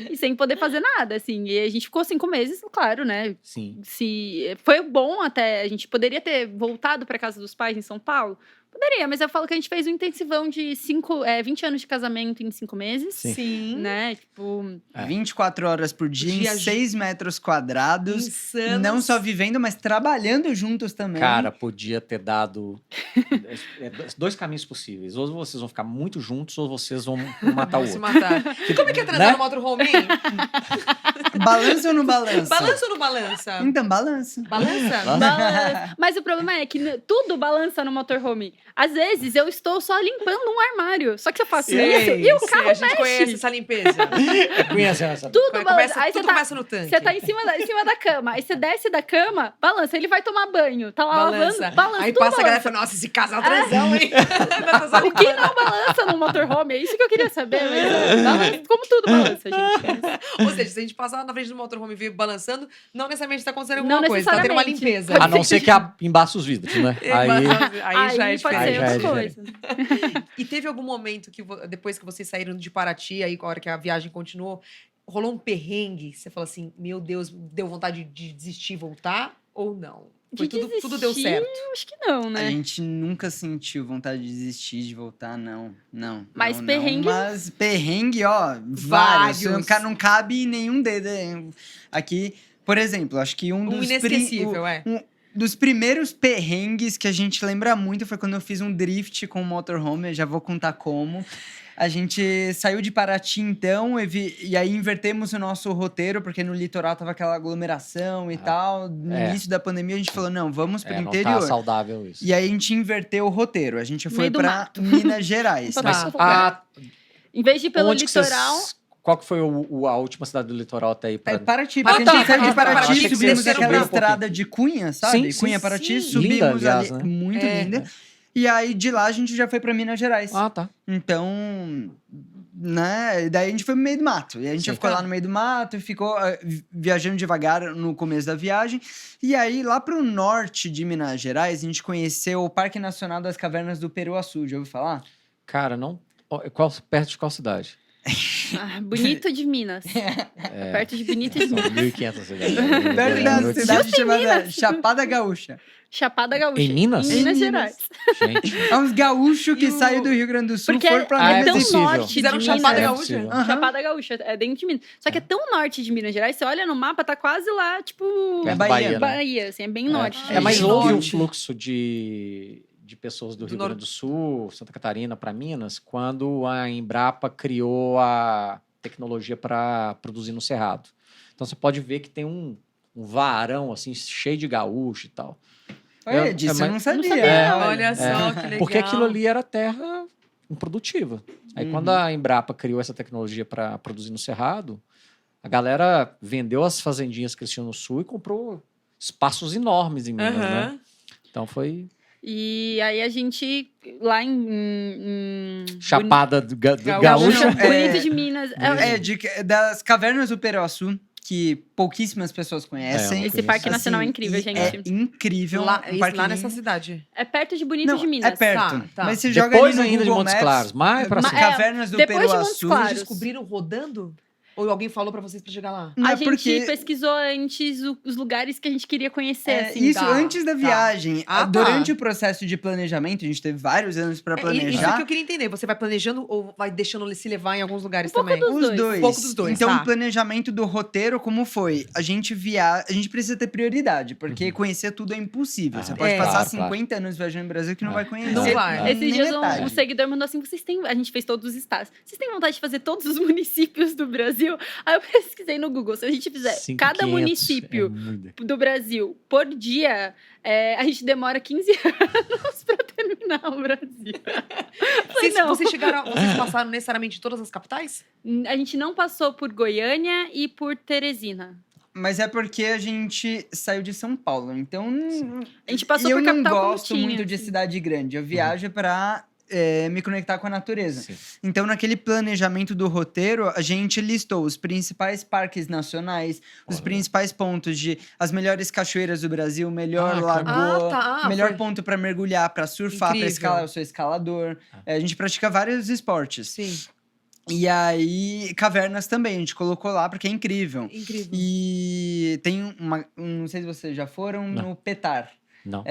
e sem poder fazer nada, assim. E a gente ficou 5 meses, claro, né? Sim. Foi bom até, a gente poderia ter voltado para casa dos pais em São Paulo. Poderia, mas eu falo que a gente fez um intensivão de 20 anos de casamento em 5 meses. Sim. Né? Tipo, 24 horas por dia, em Dia- 6 metros quadrados. Insanos. Não só vivendo, mas trabalhando juntos também. Cara, podia ter dado 2 caminhos possíveis. Ou vocês vão ficar muito juntos, ou vocês vão matar o Se outro. matar. Como é que é transar Né? no motorhome? balança ou não balança? Balança ou não balança? Então, balança. Balança? balança. Mas o problema é que tudo balança no motorhome. Às vezes eu estou só limpando um armário. Só que eu faço isso e o carro a gente mexe. conhece essa limpeza. Conhece essa? Tudo Começa, balança. Aí tudo você começa no tanque. Você tá em cima da cama. Aí você desce da cama, balança. Ele vai tomar banho. Tá lá Balança. lavando, balança. Aí tudo passa a galera e balança. fala, nossa, esse casal transão, hein? O que não balança no motorhome? É isso que eu queria saber. Mas, balança, como tudo balança, gente. Ou seja, se a gente passar na frente do motorhome e ver balançando, não necessariamente tá acontecendo Não alguma coisa, tá tendo uma necessariamente. limpeza. A não ser que embaça os vidros, né? Aí já é pode diferente. ser Aí outra já é coisa. E teve algum momento que, depois que vocês saíram de Paraty, aí a hora que a viagem continuou, rolou um perrengue? Você fala assim, meu Deus, deu vontade de desistir e voltar? Ou não? Foi De tudo deu desistir, certo. eu acho que não, A né? gente nunca sentiu vontade de desistir, de voltar, não. Mas não, perrengue- Mas perrengue, ó, vários. Vários. Não cabe nenhum dedo aqui. Por exemplo, acho que Um inesquecível, dos primeiros perrengues que a gente lembra muito foi quando eu fiz um drift com o motorhome, eu já vou contar como. A gente saiu de Paraty, então, e aí invertemos o nosso roteiro, porque no litoral tava aquela aglomeração e tal. No início da pandemia, a gente falou, não, vamos pro Não interior. tá saudável isso. E aí a gente inverteu o roteiro. A gente foi Meio do pra mato. Minas Gerais. Total. Mas Tá. Em vez de ir pelo onde que vocês- litoral, Qual que foi a última cidade do litoral até aí? É Paraty, Paraty, porque a gente saiu de Paraty, Paraty, achei que subimos vocês aquela desceram estrada de Cunha, sabe? Sim, Cunha, sim, Paraty, sim. subimos Linda, aliás, ali, né? muito É. linda. E aí, de lá, a gente já foi pra Minas Gerais. Ah, tá. Então, né? Daí a gente foi no meio do mato. E a gente Sim. ficou lá no meio do mato e ficou viajando devagar no começo da viagem. E aí, lá pro norte de Minas Gerais, a gente conheceu o Parque Nacional das Cavernas do Peruaçu. Já ouviu falar? Cara, não. Perto de qual cidade? Bonito de Minas. Perto de Bonito de São Minas. 1.500 cidades. Perto da Muito- cidade chamada Chapada Gaúcha. Chapada Gaúcha. Em Minas? Em Minas Em Gerais. Gente. É uns gaúchos que E o- saem do Rio Grande do Sul, Porque foram pra Ah, é Minas tão e possível. norte de Fizeram Minas. Chapada É Gaúcha. possível. Aham. Chapada Gaúcha, é dentro de Minas. Só que é tão norte de Minas Gerais, você olha no mapa, tá quase lá, tipo... Perto Bahia, da Bahia, né? Bahia, assim, é bem norte. É mais bem longe o norte. fluxo de pessoas do Rio nor- Grande do Sul, Santa Catarina para Minas, quando a Embrapa criou a tecnologia para produzir no Cerrado. Então você pode ver que tem um varão assim cheio de gaúcho e tal. Olha, É, disso é eu mais- não sabia. sabia, olha. Olha só, que legal. Porque aquilo ali era terra improdutiva. Aí Uhum. quando a Embrapa criou essa tecnologia para produzir no Cerrado, a galera vendeu as fazendinhas que eles tinham no Sul e comprou espaços enormes em Minas, né? Aham. Então foi E aí a gente, lá em Chapada do Gaúcha. Gaúcha. Bonito É, de Minas. Das cavernas do Peruaçu, que pouquíssimas pessoas conhecem. Esse parque nacional é incrível, e gente. É incrível. Lá, um parque lá lindo. nessa cidade. É perto de Bonito Não, de Minas. é perto. Tá. Mas você joga Depois ali no ainda de Google Montes Maps, Claros, mais pra Ma- cima. Cavernas do depois de Montes Peruaçu. Claros. Vocês descobriram rodando? Ou alguém falou pra vocês pra chegar lá? Não, A é gente porque pesquisou antes os lugares que a gente queria conhecer, é, assim. isso tá, antes da tá. viagem. Ah, tá. Durante o processo de planejamento, a gente teve vários anos pra Isso planejar. que eu queria entender. Você vai planejando ou vai deixando ele se levar em alguns lugares pouco também? dos Os dois. dois. Um pouco dos dois, Então, tá. o planejamento do roteiro, como foi? A gente precisa ter prioridade, porque conhecer tudo é impossível. Você pode É. passar Claro, 50 anos viajando no Brasil que não vai conhecer. Não vai. Esses dias metade. um seguidor mandou assim: a gente fez todos os estados. Vocês têm vontade de fazer todos os municípios do Brasil? Aí eu pesquisei no Google. Se a gente fizer 5.500, cada município é muito. do Brasil por dia, a gente demora 15 anos pra terminar o Brasil. Falei, não. Vocês passaram necessariamente em todas as capitais? A gente não passou por Goiânia e por Teresina. Mas é porque a gente saiu de São Paulo, então... A gente passou e eu por não capital gosto como tinha, muito de assim. cidade grande. Eu viajo pra me conectar com a natureza. Sim. Então, naquele planejamento do roteiro, a gente listou os principais parques nacionais, os Olha. principais pontos de as melhores cachoeiras do Brasil, melhor Ah, lagoa, tá. melhor Foi- ponto pra mergulhar, pra surfar, pra Incrível. escalar. Eu sou escalador. A gente pratica vários esportes. Sim, E aí, cavernas também, a gente colocou lá porque é incrível. incrível. E tem não sei se vocês já foram, Não. no Petar. Não.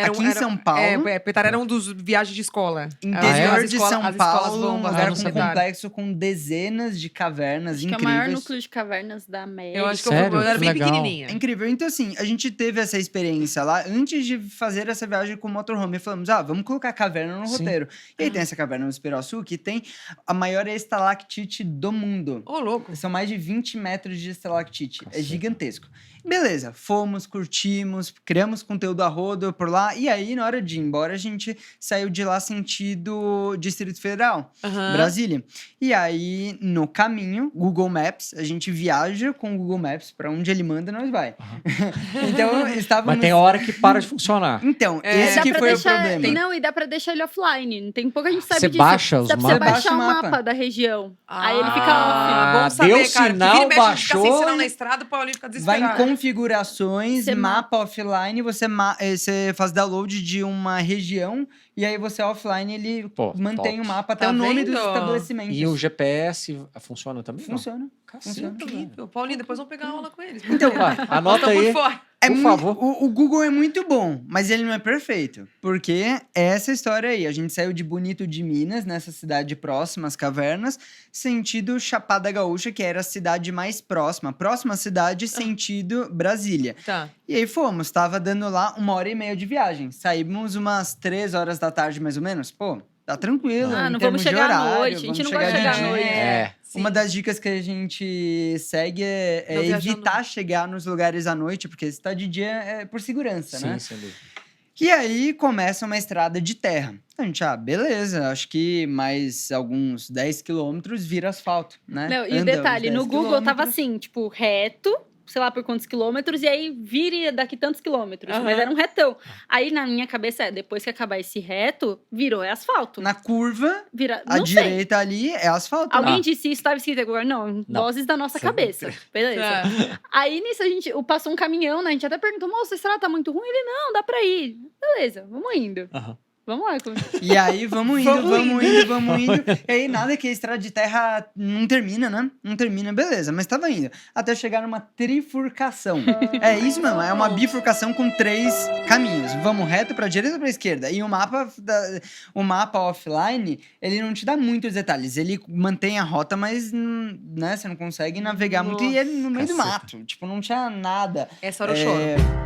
Aqui em São Paulo, Petar era um dos viagens de escola. interior As de escolas- São as escolas Paulo, vão um fazer lugar no com Petar. complexo com dezenas de cavernas Acho que é o incríveis. maior núcleo de cavernas da América. Eu acho que Sério? eu era Que bem legal. pequenininha. É incrível. Então, assim, a gente teve essa experiência lá antes de fazer essa viagem com o motorhome. E falamos, vamos colocar caverna no Sim. roteiro. E aí tem essa caverna no Esperoçu, que tem a maior estalactite do mundo. Ô, louco. São mais de 20 metros de estalactite. É Caceta. gigantesco. Beleza, fomos, curtimos, criamos conteúdo a rodo por lá. E aí, na hora de ir embora, a gente saiu de lá sentido Distrito Federal, Aham. Brasília. E aí, no caminho, Google Maps, a gente viaja com o Google Maps pra onde ele manda, nós vai. Então, estávamos... Mas tem hora que para de funcionar. Então, É, esse Dá que pra foi deixar, o problema. Não, e dá pra deixar ele offline. Tem pouca gente sabe Você disso. baixa os Dá pra você mapas? baixar o Baixa o mapa mapa da região. Ah, Aí ele fica off. bom saber, deu cara. Porque sinal, vira e mexe, a gente fica baixou. sem sinal na estrada, o Paulinho fica Vai em desesperado. configurações, Você mapa offline, você você faz download de uma região e aí você offline ele Pô, mantém top. o mapa até Tá o nome vendo? dos estabelecimentos. E o GPS funciona também? Não? Funciona. Caceta, velho. Incrível. Paulinho, depois vamos pegar aula com eles. Então, vai, anota Tá por aí. fora. Por favor. O Google é muito bom, mas ele não é perfeito. Porque é essa história aí. A gente saiu de Bonito de Minas, nessa cidade próxima às cavernas, sentido Chapada Gaúcha, que era a cidade mais próxima. Próxima cidade, sentido Brasília. Tá. E aí fomos, tava dando lá 1h30 de viagem. Saímos umas 3 horas da tarde, mais ou menos. Pô, tá tranquilo. Ah, em não termos vamos de chegar à horário, noite. A gente vamos não gosta de de chegar à dia. noite. É. Sim. Uma das dicas que a gente segue é Não viajar evitar chegar nos lugares à noite, porque se tá de dia é por segurança, Sim, né? sem dúvida. E aí começa uma estrada de terra. A gente, beleza, acho que mais alguns 10 quilômetros vira asfalto, né? Não, e o Anda detalhe, uns no 10 Google tava quilômetros. assim, tipo, reto, sei lá por quantos quilômetros, e aí vire daqui tantos quilômetros. Aham. Mas era um retão. Aí na minha cabeça depois que acabar esse reto, virou asfalto. Na curva, Vira, à não sei. direita ali é asfalto. Alguém Ah. disse isso, estava escrito agora. Não, doses da nossa cabeça. Beleza. Tá. Aí nisso passou um caminhão, né? A gente até perguntou, moço, a estrada tá muito ruim? Ele, não, dá pra ir. Beleza, vamos indo. Aham. Vamos lá. E aí, vamos indo. E aí, nada que a estrada de terra não termina, né? Não termina, beleza, mas tava indo. Até chegar numa trifurcação. É isso mesmo, é uma bifurcação com 3 caminhos. Vamos reto pra direita ou pra esquerda. E o mapa offline, ele não te dá muitos detalhes. Ele mantém a rota, mas, né, você não consegue navegar muito. E ele no meio do Caceta. mato. Tipo, não tinha nada. Essa hora eu choro.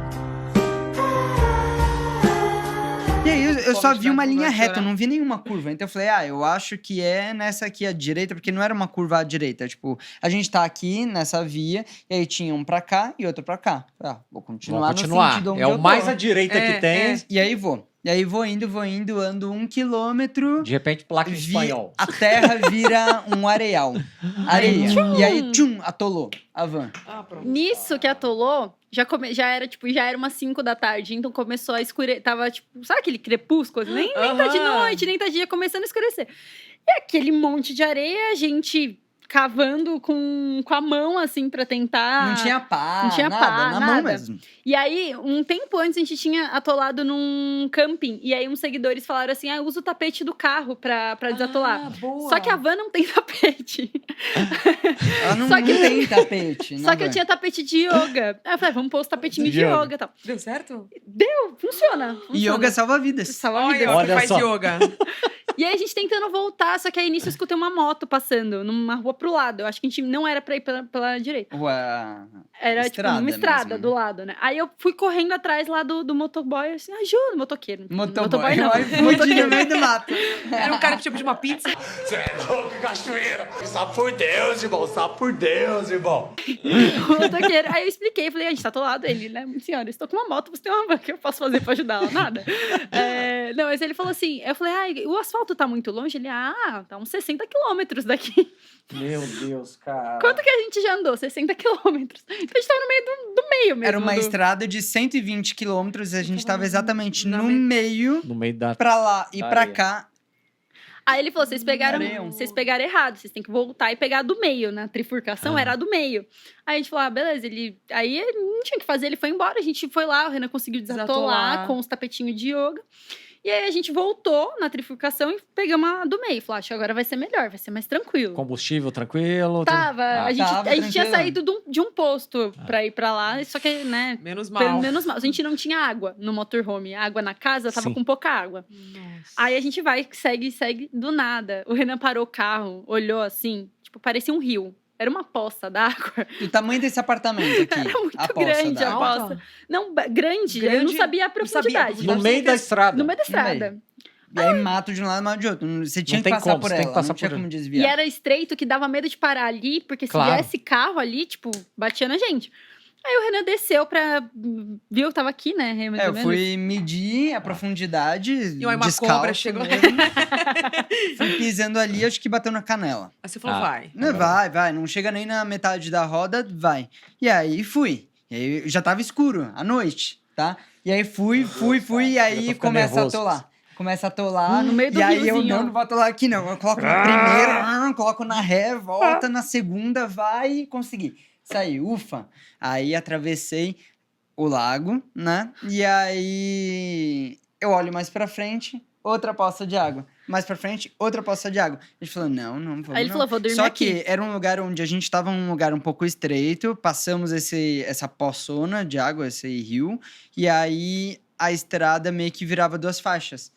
E aí eu só Pode vi dar uma pra linha reta, eu chorar. não vi nenhuma curva. Então eu falei, eu acho que é nessa aqui à direita, porque não era uma curva à direita. Tipo, a gente tá aqui nessa via, e aí tinha um pra cá e outro pra cá. Vou continuar Vamos no continuar. sentido onde É eu o tô. mais à direita É, que tem. é. E aí vou. E aí vou indo, ando 1 quilômetro. De repente, placa em Vi- espanhol. A terra vira um areal. Areia. E aí, atolou a van. Ah, pronto. Nisso que atolou, já era umas 5 da tarde, então começou a escurecer. Tava tipo, sabe aquele crepúsculo? Nem tá de Aham. noite, nem tá de dia, começando a escurecer. E aquele monte de areia, a gente cavando com a mão, assim, pra tentar. Não tinha pá, Não tinha nada, pá, na mão nada. mesmo. E aí, um tempo antes, a gente tinha atolado num camping. E aí, uns seguidores falaram assim: usa o tapete do carro pra desatolar. Ah, boa. Só que a van não tem tapete. Ela não, Só que- não tem tapete. Só que eu tinha tapete de yoga. Aí eu falei, vamos pôr os tapetinhos de yoga e tal. Deu certo? Funciona. Yoga salva vidas. Salva Olha, vidas. Olha que faz só. yoga. E aí a gente tentando voltar, só que aí nisso eu escutei uma moto passando numa rua pro lado. Eu acho que a gente não era pra ir pela direita. Era Estrada tipo uma estrada mesmo. do lado, né? Aí eu fui correndo atrás lá do motoboy, assim, ajuda, motoqueiro. Motoboy não. iFood no meio do mato. Era um cara que tinha pedido uma pizza. Você é louco, cachoeira. Sabe por Deus, irmão. Sabe por Deus, irmão. Motoqueiro. Aí eu expliquei, falei, a gente tá atolado. Ele, né, senhora, eu estou com uma moto, você tem uma van, o que eu posso fazer pra ajudar ela? Nada. Não, mas ele falou assim, eu falei, o asfalto tá muito longe? Ele, tá uns 60 quilômetros daqui. Meu Deus, cara. Quanto que a gente já andou? 60 quilômetros. Então a gente tava no meio do meio mesmo. Era uma do- estrada de 120 quilômetros, a gente tava exatamente Na no me- meio, No meio da... pra lá e pra Areia. cá. Aí ele falou, vocês pegaram errado, vocês têm que voltar e pegar a do meio, né? A trifurcação era a do meio. Aí a gente falou, beleza, aí ele não tinha o que fazer, ele foi embora, a gente foi lá, o Renan conseguiu desatolar Desatolar. com os tapetinhos de yoga. E aí a gente voltou na trifurcação e pegamos a do meio. Falou, acho que agora vai ser melhor, vai ser mais tranquilo. Combustível tranquilo. Tava, a gente Tava tinha tranquilo. saído de um posto pra ir pra lá, só que, né, Menos mal. menos mal. A gente não tinha água no motorhome, a água na casa tava Sim. com pouca água. Nossa. Aí a gente vai, segue do nada. O Renan parou o carro, olhou assim, tipo, parecia um rio. Era uma poça d'água. Do tamanho desse apartamento aqui. Era muito a poça grande a d'água. poça. Não, grande. Eu não Grande, sabia a não sabia a profundidade. No meio da estrada. No meio da estrada. E aí mato de um lado e mato de outro. Você tinha Não que tem passar como, por você ela, tem que passar não tinha por como ela. E desviar. era estreito que dava medo de parar ali, porque se Claro. viesse carro ali, tipo, batia na gente. Aí o Renan desceu viu que tava aqui, né? Mais ou Eu menos. fui medir a profundidade. E aí uma descalço cobra chegou. mesmo. Fui pisando ali, acho que bateu na canela. Aí você falou, Ah. vai. Não, vai. Não chega nem na metade da roda, vai. E aí fui. E aí já tava escuro, à noite, tá? E aí fui, e Eu aí tô ficando começa nervoso. a atolar. Começa a atolar. No meio do e aí riozinho, eu ó. não vou atolar aqui, não. Eu coloco na primeira, coloco na ré, volta, na segunda, vai e consegui. Saí, ufa. Aí atravessei. o lago, né? E aí eu olho mais pra frente, outra poça de água. Mais pra frente, outra poça de água. A gente falou, não vamos Aí ele não. falou, vou dormir Só aqui. que era um lugar onde a gente tava num lugar um pouco estreito, passamos essa poçona de água, esse rio, e aí a estrada meio que virava 2 faixas.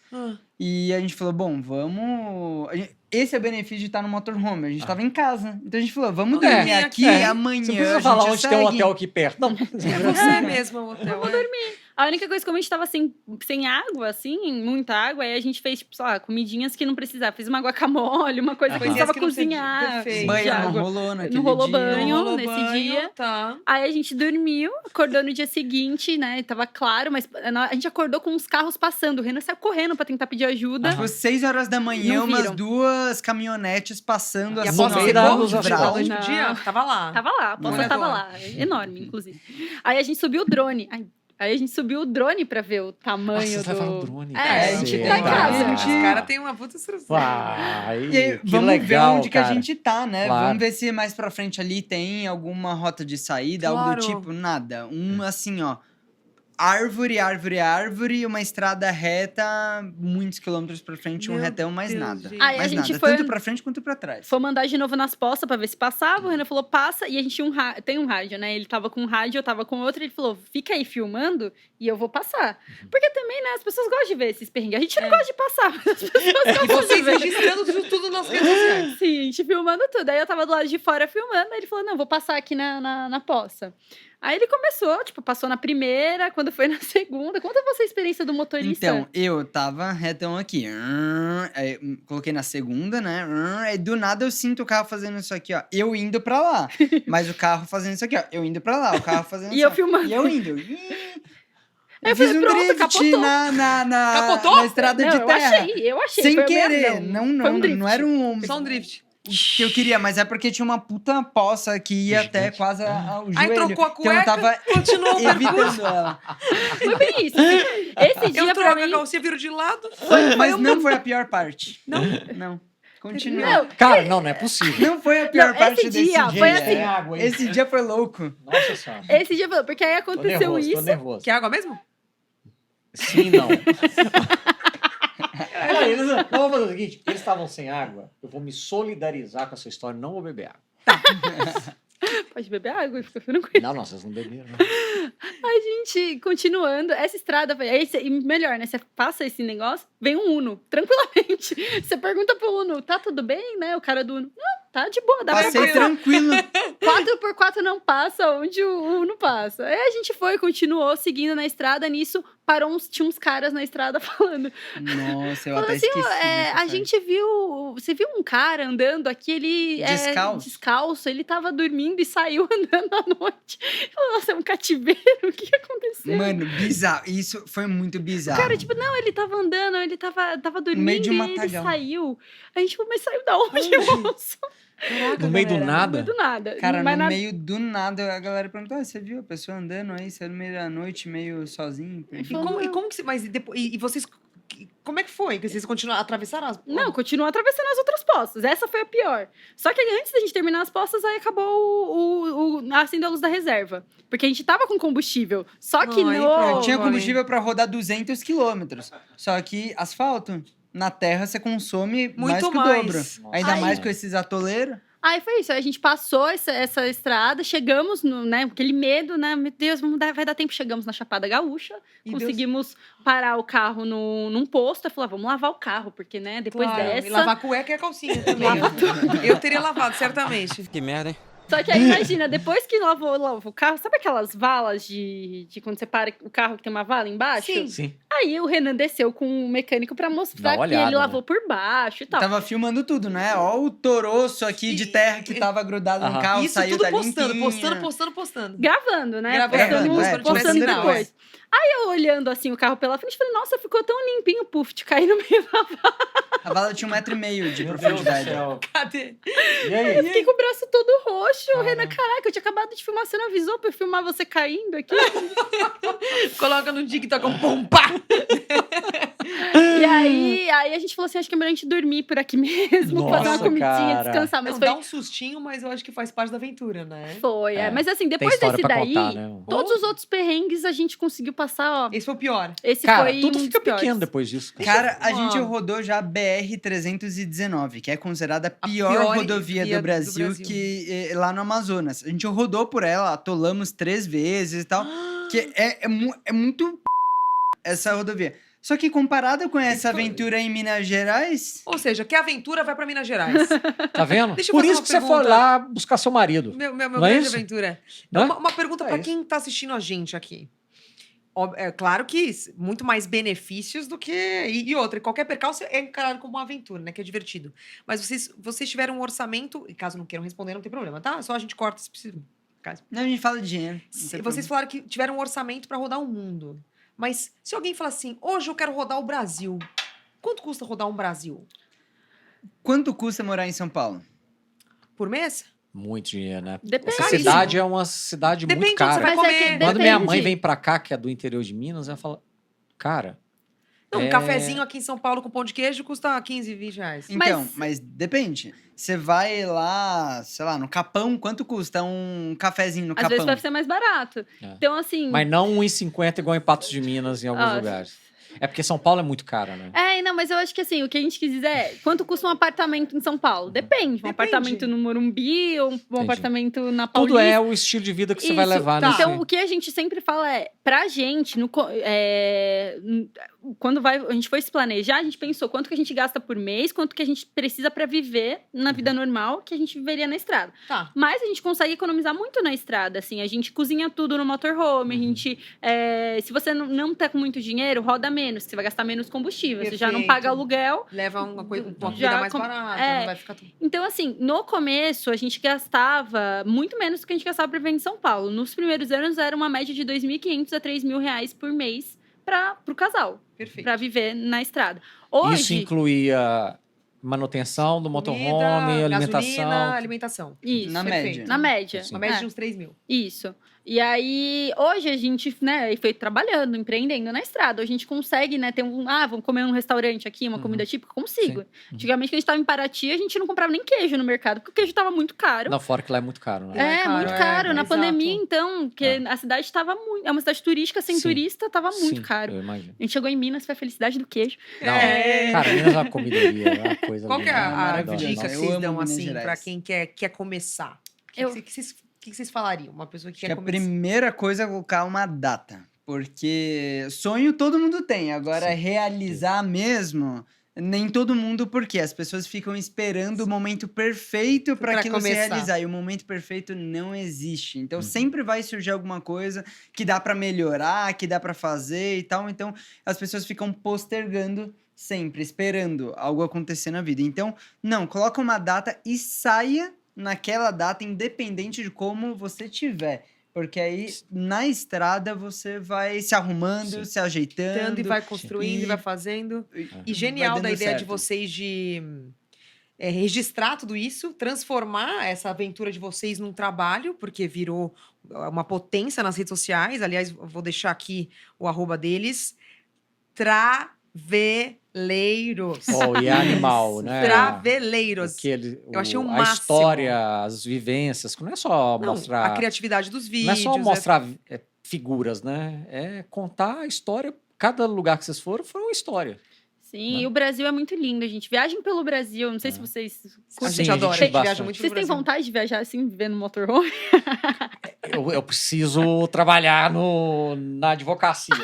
E a gente falou, bom, vamos... Esse é o benefício de estar no motorhome. A gente tava em casa. Então a gente falou, vamos dormir aqui, amanhã Você a precisa gente falar onde tem um segue. hotel aqui perto. Não. É você mesmo, o hotel. A única coisa, como a gente tava sem água, assim, muita água, aí a gente fez, tipo, sei lá, comidinhas que não precisava. Fiz uma guacamole, uma coisa que Aham. precisava Coisinhas que não cozinhar. perfeito. Banho de não água. rolou naquele Não rolou dia. banho. Rolou nesse banho, dia. Tá. Aí a gente dormiu, acordou no dia seguinte, né? Tava claro, mas a gente acordou com uns carros passando. O Renan saiu correndo pra tentar pedir ajuda. Tipo, 6 horas da manhã, Não umas viram. 2 caminhonetes passando E a assim, poça ó, secou? igual Nos de afundou? brau. noite do dia? Não. Tava lá. Tava lá, a poça Morador. tava lá. Enorme, inclusive. Aí a gente subiu o drone. Aí a gente subiu o drone pra ver o tamanho Vocês levaram do... drone. É, a gente tá em casa. Os caras têm uma puta estrutura. Vai, E aí, que vamos legal, ver onde cara. que a gente tá, né? Claro. Vamos ver se mais pra frente ali tem alguma rota de saída, algo do Claro. tipo. Nada. Assim, ó. Árvore, árvore, árvore, uma estrada reta, muitos quilômetros pra frente, um Meu retão, mais Deus, nada. gente. Aí a Mais gente nada. foi- Tanto pra frente quanto pra trás. Fomos andar de novo nas poças pra ver se passava. O Renan falou, passa. E a gente tinha tem um rádio, né? Ele tava com um rádio, eu tava com outro. Ele falou, fica aí filmando e eu vou passar. Porque também, né? As pessoas gostam de ver esses perrengues. A gente não gosta de passar, mas as pessoas E gostam de vocês ver. registrando tudo nas redes sociais. Sim, a gente filmando tudo. Aí eu tava do lado de fora filmando. Aí ele falou, não, vou passar aqui na poça. Aí ele começou, tipo, passou na primeira, quando foi na segunda. Conta você a experiência do motorista. Então, eu tava retão aqui. Aí, coloquei na segunda, né? Aí do nada eu sinto o carro fazendo isso aqui, ó. Eu indo pra lá. Mas o carro fazendo isso aqui, ó. Eu indo pra lá. O carro fazendo E isso eu ó. filmando. E eu indo. Eu fiz falei, um pronto, drift capotou. Capotou? na estrada Não, de eu terra. achei. Sem Foi o meu querer. Foi Não, um drift. não era um Só um drift. que eu queria, mas é porque tinha uma puta poça que ia até Gigante. quase o joelho. Aí trocou a Então eu cueca, tava continuou o percurso. evitando ela. Foi bem isso. Esse dia, Eu pra troco a mim... calcinha, viro de lado. Mas não foi a pior parte. Não. Continua. Não, Cara, não é possível. Não foi a pior Não, parte esse desse dia dia. foi Gente, assim. tem água aí. Esse dia foi louco. Nossa senhora. Esse dia, porque aí Tô aconteceu nervoso, isso. tô nervoso. Quer água mesmo? Sim, não. Peraí, não, vamos fazer o seguinte. Eles estavam sem água. Eu vou me solidarizar com essa história. Não vou beber água. Pode beber água, fica tranquilo. Não, vocês não beberam. Não. A gente, continuando, essa estrada, e melhor, né? Você passa esse negócio, vem um Uno, tranquilamente. Você pergunta pro Uno, tá tudo bem, né? O cara do Uno, não, tá de boa, dá pra Passei passar. tranquilo. 4x4 não passa onde o Uno passa. Aí a gente foi, continuou seguindo na estrada, nisso tinha uns caras na estrada falando. Nossa, eu Falando até assim, esqueci. ó, dessa a parte. gente viu. Você viu um cara andando aqui, ele. Descalço, ele tava dormindo e saiu andando à noite. Falou, nossa, é um cativeiro, o que aconteceu? Mano, bizarro. Isso foi muito bizarro. Cara, tipo, não, ele tava andando, ele tava dormindo meio de um e ele matagal. saiu. A gente falou, mas saiu da onde, moço? Caraca, No meio do galera. No nada? meio do nada. Cara, Mas no nada- meio do nada, a galera perguntou: você viu a pessoa andando aí, saiu no meio da noite, meio sozinho? E perdido?" como que... Mas depois, e vocês... Como é que foi? Que vocês continuaram a atravessar as... Não, continuou atravessando as outras poças. Essa foi a pior. Só que antes da gente terminar as poças, aí acabou acendeu a luz da reserva. Porque a gente tava com combustível. Só que Ai, no... pronto. Eu tinha combustível pra rodar 200 quilômetros. Só que asfalto, na terra você consome mais Muito que o mais. dobro. Ainda Ai. mais com esses atoleiros. Aí foi isso, aí a gente passou essa estrada, chegamos no, né, aquele medo, né, meu Deus, vai dar tempo, chegamos na Chapada Gaúcha, E conseguimos parar o carro num posto, aí falou, vamos lavar o carro, porque, né, depois Claro, dessa... E lavar a cueca e a calcinha também. Eu teria lavado, certamente. Que merda, hein? Só que aí, imagina, depois que lavou o carro, sabe aquelas valas de quando você para o carro que tem uma vala embaixo? Sim. Sim. Aí o Renan desceu com o mecânico pra mostrar Dá uma que olhada, ele lavou né? por baixo e tal. Tava filmando tudo, né? Ó o toroço aqui de terra que tava grudado no Aham. carro, Isso saiu tudo da postando, limpinha. postando. Gravando, né? Gravando, postando tivesse depois. sinal, Aí eu olhando assim o carro pela frente, falei, nossa, ficou tão limpinho o puff de cair no meio da vala. A vala tinha 1,5 m de Meu Deus do profundidade. céu. Cadê? E aí? Eu fiquei com o braço todo roxo. O Renan, caraca, eu tinha acabado de filmar, você não avisou pra eu filmar você caindo aqui? Coloca no TikTok um pum, pá! E aí a gente falou assim, acho que é melhor a gente dormir por aqui mesmo, fazer uma Nossa, comidinha, cara. descansar. Mas Não, foi... dá um sustinho, mas eu acho que faz parte da aventura, né? Foi, É. Mas assim, Tem depois história desse pra daí, contar, né? todos os outros perrengues a gente conseguiu passar, ó. Esse foi o pior. Esse Cara, foi tudo um fica dos piores. pequeno depois disso. Cara, a gente Mano. rodou já a BR-319, que é considerada a pior pior rodovia via do Brasil, do Brasil. que lá no Amazonas. A gente rodou por ela, atolamos 3 vezes e tal, que é muito essa rodovia. Só que comparada com essa aventura em Minas Gerais, Ou seja, que aventura vai pra Minas Gerais. Tá vendo? Deixa eu Por fazer isso uma que você foi pergunta. lá buscar seu marido. Meu Não é grande isso? aventura. Né? Uma pergunta É pra isso. quem tá assistindo a gente aqui. É claro que muito mais benefícios do que... E outra, qualquer percalço é encarado como uma aventura, né? Que é divertido. Mas vocês tiveram um orçamento... E caso não queiram responder, não tem problema, tá? Só a gente corta se precisa. Caso. não, a gente fala de dinheiro. não tem Vocês problema. falaram que tiveram um orçamento pra rodar o mundo. Mas se alguém falar assim, hoje eu quero rodar o Brasil. Quanto custa rodar um Brasil? Quanto custa morar em São Paulo? Por mês? Muito dinheiro, né? Depende. Essa cidade é uma cidade Depende muito de onde você cara. vai Mas é que comer. Quando minha depende. mãe vem pra cá, que é do interior de Minas, ela fala, cara... Não, um É. cafezinho aqui em São Paulo com pão de queijo custa 15, 20 reais. Então, Mas- mas depende. Você vai lá, sei lá, no Capão, quanto custa um cafezinho no Às Capão? vezes vai ser mais barato. É. Então, assim... Mas não 1,50 igual em Patos de Minas, em alguns Ah, lugares. É porque São Paulo é muito caro, né? não, mas eu acho que assim, o que a gente quis dizer é quanto custa um apartamento em São Paulo? Depende. Um Depende. apartamento no Morumbi ou um Entendi. apartamento na Tudo Paulista. é o estilo de vida que você vai Isso, levar tá. nesse... Então, o que a gente sempre fala é, pra gente, quando a gente foi se planejar, a gente pensou quanto que a gente gasta por mês, quanto que a gente precisa pra viver na vida normal que a gente viveria na estrada. Tá. Mas a gente consegue economizar muito na estrada, assim, a gente cozinha tudo no motorhome, a gente, se você não tá com muito dinheiro, roda menos, você vai gastar menos combustível, você já não Perfeito. paga aluguel. Leva uma comida Já mais com- barata, é. não vai ficar tudo... Então, assim, no começo, a gente gastava muito menos do que a gente gastava pra viver em São Paulo. Nos primeiros anos, era uma média de 2.500 a 3.000 reais por mês pro casal, Perfeito. pra viver na estrada. Hoje, Isso incluía manutenção do motorhome, Comida, alimentação. gasolina, alimentação. isso, Na perfeito. média. na média. Sim. Uma média É. de uns 3 mil. Isso. E aí, hoje a gente, né, foi trabalhando, empreendendo na estrada. Hoje a gente consegue, né, ter vamos comer num restaurante aqui, uma comida típica, consigo. Sim. Antigamente, quando a gente tava em Paraty, a gente não comprava nem queijo no mercado, porque o queijo tava muito caro. Não, fora que lá é muito caro, né? É, caro, muito é, caro. Na exato. pandemia, então, porque É. a cidade estava muito... É uma cidade turística, sem Sim. turista, tava muito Sim, caro. eu imagino. A gente chegou em Minas, foi a felicidade do queijo. Não, É. cara, Minas é uma comidaria, é uma coisa Qual que é linda, a maravilhosa. dica que Eu vocês amo dão, Minas assim, Gerais. pra quem quer começar? O que vocês falariam? Uma pessoa que Acho que quer a começar. primeira coisa é colocar uma data. Porque sonho todo mundo tem. Agora, Sim. realizar mesmo, nem todo mundo, porque as pessoas ficam esperando o momento perfeito para Pra aquilo se começar. realizar. E o momento perfeito não existe. Então, Uhum. sempre vai surgir alguma coisa que dá para melhorar, que dá para fazer e tal. Então, as pessoas ficam postergando sempre, esperando algo acontecer na vida. Então, não, coloca uma data e saia naquela data, independente de como você tiver. Porque aí, na estrada, você vai se arrumando, Sim. se ajeitando. Dando e vai construindo e E- vai fazendo. E vai genial da dando ideia de certo. vocês de registrar tudo isso, transformar essa aventura de vocês num trabalho, porque virou uma potência nas redes sociais. Aliás, eu vou deixar aqui o @ deles. Traveleiros. Oh, e é animal, né? Traveleiros. Porque Eu achei o a máximo. história, as vivências, que não é só Não, mostrar... a criatividade dos vídeos. Não é só mostrar figuras, né? É contar a história. Cada lugar que vocês foram foi uma história. Sim, Né? e o Brasil é muito lindo, gente. Viagem pelo Brasil, não sei se É. vocês A curtem. gente Sim, a adora, a gente gente viaja bastante. muito Vocês pro têm Brasil. vontade de viajar assim, viver no motorhome? Eu preciso trabalhar na advocacia.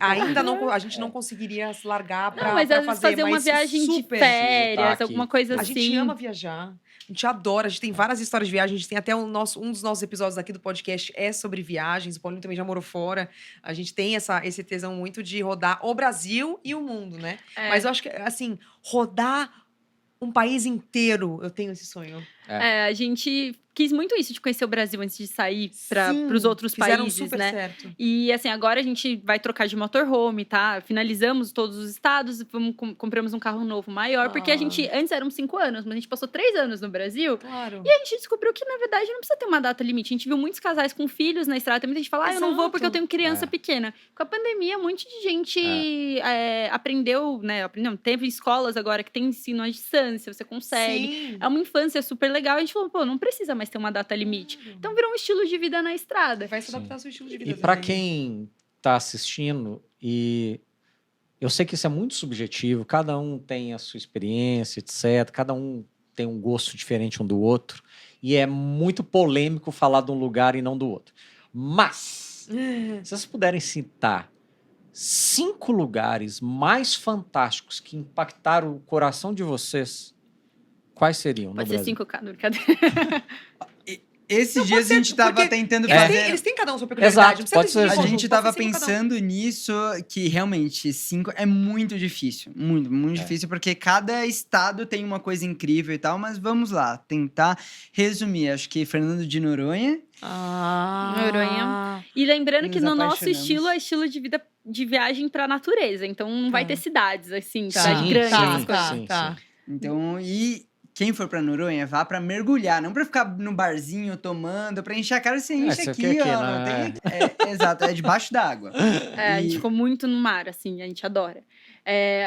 Aí, Ainda não, a gente não conseguiria se largar pra, Não, mas pra às vezes fazer, fazer uma mas viagem de super. férias, aqui. alguma coisa A assim. gente ama viajar, a gente adora, a gente tem várias histórias de viagem, a gente tem até um dos nossos episódios aqui do podcast é sobre viagens, o Paulinho também já morou fora, a gente tem esse tesão muito de rodar o Brasil e o mundo, né? É. Mas eu acho que, assim, rodar um país inteiro, eu tenho esse sonho. A gente quis muito isso, de conhecer o Brasil antes de sair para Sim, os outros fizeram países, super né? certo. E assim, agora a gente vai trocar de motorhome, tá? Finalizamos todos os estados, compramos um carro novo maior, porque a gente, antes eram 5 anos, mas a gente passou 3 anos no Brasil. Claro. E a gente descobriu que, na verdade, não precisa ter uma data limite. A gente viu muitos casais com filhos na estrada. Tem muita gente que fala, eu não vou porque eu tenho criança pequena. Com a pandemia, um monte de gente aprendeu, né? Teve escolas agora que tem ensino à distância, você consegue. Sim. É uma infância super legal. A gente falou, pô, não precisa mais ter uma data limite. Então virou um estilo de vida na estrada. Vai se adaptar ao seu estilo de vida. E para também. quem tá assistindo, e eu sei que isso é muito subjetivo, cada um tem a sua experiência, etc. Cada um tem um gosto diferente um do outro. E é muito polêmico falar de um lugar e não do outro. Mas, se vocês puderem citar 5 lugares mais fantásticos que impactaram o coração de vocês, quais seriam Pode no ser Brasil? 5K, brincadeira. Esses dias a gente tava tentando Eles fazer... têm, eles têm cada um sua peculiaridade. Exato, não precisa pode decidir ser. A conjunto, gente pode tava ser 5 cada um. pensando nisso, que realmente 5 é muito difícil. Muito difícil, porque cada estado tem uma coisa incrível e tal, mas vamos lá, tentar resumir. Acho que Fernando de Noronha. Noronha. E lembrando Nos que no nosso apaixonamos. estilo é estilo de vida de viagem pra natureza. Então não vai ter cidades, assim, Tá. cidade grande, Tá, essas coisas. sim, tá. Então, e quem for pra Noronha, vá pra mergulhar, não pra ficar no barzinho tomando, pra encher a cara, você enche isso aqui, aqui, ó. né? Não tem... exato, é debaixo d'água. A gente E- ficou muito no mar, assim, a gente adora.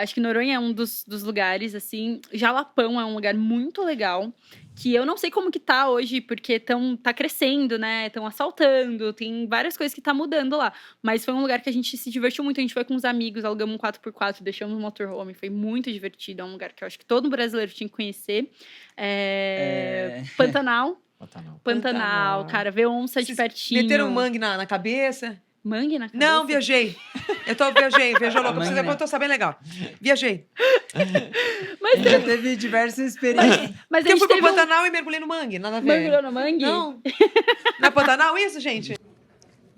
Acho que Noronha é um dos lugares, assim. Jalapão é um lugar muito legal, que eu não sei como que tá hoje, porque tá crescendo, né? Estão assaltando, tem várias coisas que tá mudando lá. Mas foi um lugar que a gente se divertiu muito, a gente foi com os amigos, alugamos um 4x4, deixamos um motorhome, foi muito divertido. É um lugar que eu acho que todo brasileiro tinha que conhecer. Pantanal. Pantanal, cara, ver onça de Vocês pertinho. Meteram um mangue na cabeça? Mangue na cabeça? Não, viajei. Viajei louca. Mangue Precisa não. eu tô sabendo legal. Viajei. Mas, Já teve diversas experiências. mas Porque a eu gente fui pro teve Pantanal e mergulhei no mangue. Nada a ver. Mergulhou no mangue? Não. Não é Pantanal isso, gente?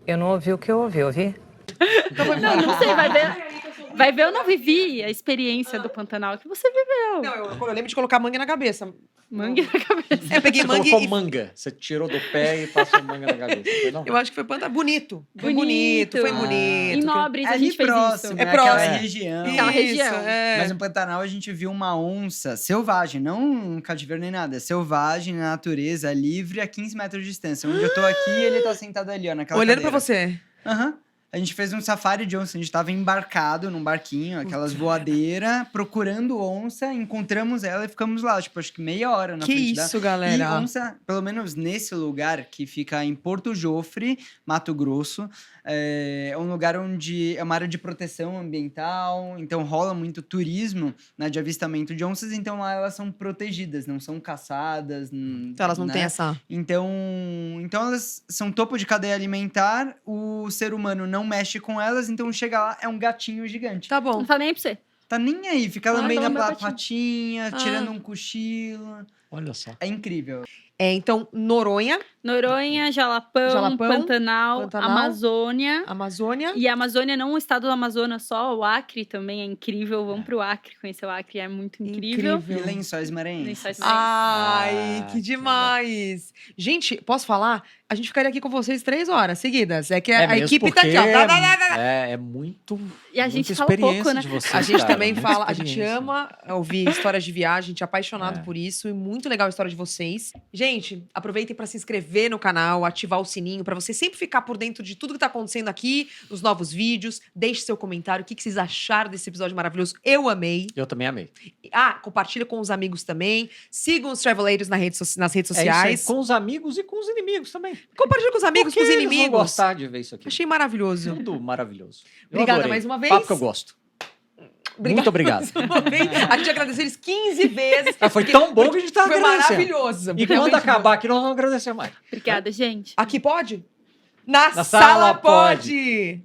Eu não ouvi o que eu ouvi? Não sei, vai ver. Vai ver, eu não vivi a experiência do Pantanal que você viveu. Não, eu lembro de colocar mangue na cabeça. Mangue na cabeça. Eu peguei Você mangue colocou e... manga. Você tirou do pé e passou manga na cabeça. Foi, não? Eu acho que foi Pantanal. Bonito. Foi bonito, foi bonito. Em Nobres É a ali gente fez próximo, isso. É aquela próximo. região. Aquela região. é. Mas no Pantanal a gente viu uma onça selvagem, não um cativeiro nem nada, selvagem na natureza, livre a 15 metros de distância. Onde eu tô aqui, ele tá sentado ali, ó, naquela Olhando pra cadeira. você. Aham. A gente fez um safari de onça, a gente tava embarcado num barquinho, aquelas voadeiras, procurando onça, encontramos ela e ficamos lá, tipo, acho que meia hora na Que frente da... isso, E galera. onça, pelo menos nesse lugar, que fica em Porto Jofre, Mato Grosso, é um lugar onde é uma área de proteção ambiental, então rola muito turismo, né, de avistamento de onças, então lá elas são protegidas, não são caçadas. Então elas não né? têm essa... Então elas são topo de cadeia alimentar, o ser humano não mexe com elas, então chega lá, é um gatinho gigante. Tá bom. Não tá nem aí pra você. Tá nem aí, fica lambendo lambendo a a patinha, tirando Ah. um cochilo. Olha só. É incrível. Então, Noronha, Noronha, Jalapão, Pantanal, Amazônia. Amazônia. E a Amazônia, não o estado do Amazonas só, o Acre também é incrível. Vamos pro Acre, conhecer o Acre é muito incrível. E Lençóis Maranhenses. Lençóis Ai, Ah, que que demais. Gente, posso falar? A gente ficaria aqui com vocês 3 horas seguidas. É que a mesmo equipe tá aqui, ó. porque É muito. E a gente muita fala pouco, experiência né? de vocês, A gente cara, também muita fala, a gente experiência. ama ouvir histórias de viagem, a gente é apaixonado É. por isso e muito legal a história de vocês. Gente, aproveitem para se inscrever no canal, ativar o sininho para você sempre ficar por dentro de tudo que tá acontecendo aqui, nos novos vídeos. Deixe seu comentário, o que vocês acharam desse episódio maravilhoso. Eu amei. Eu também amei. Compartilha com os amigos também. Sigam os Travelators nas redes É isso aí, sociais. com os amigos e com os inimigos também. Compartilha com os amigos, Porque com os eles vão inimigos. gostar de ver isso aqui. Achei maravilhoso. Tudo maravilhoso. Eu Obrigada adorei. mais uma vez. Papo que eu gosto. Muito obrigado. A gente agradeceu eles 15 vezes. Foi tão bom que a gente tá Foi agradecendo. maravilhoso. E quando acabar aqui, nós vamos agradecer mais. Obrigada, gente. Aqui pode? Na Na sala sala pode!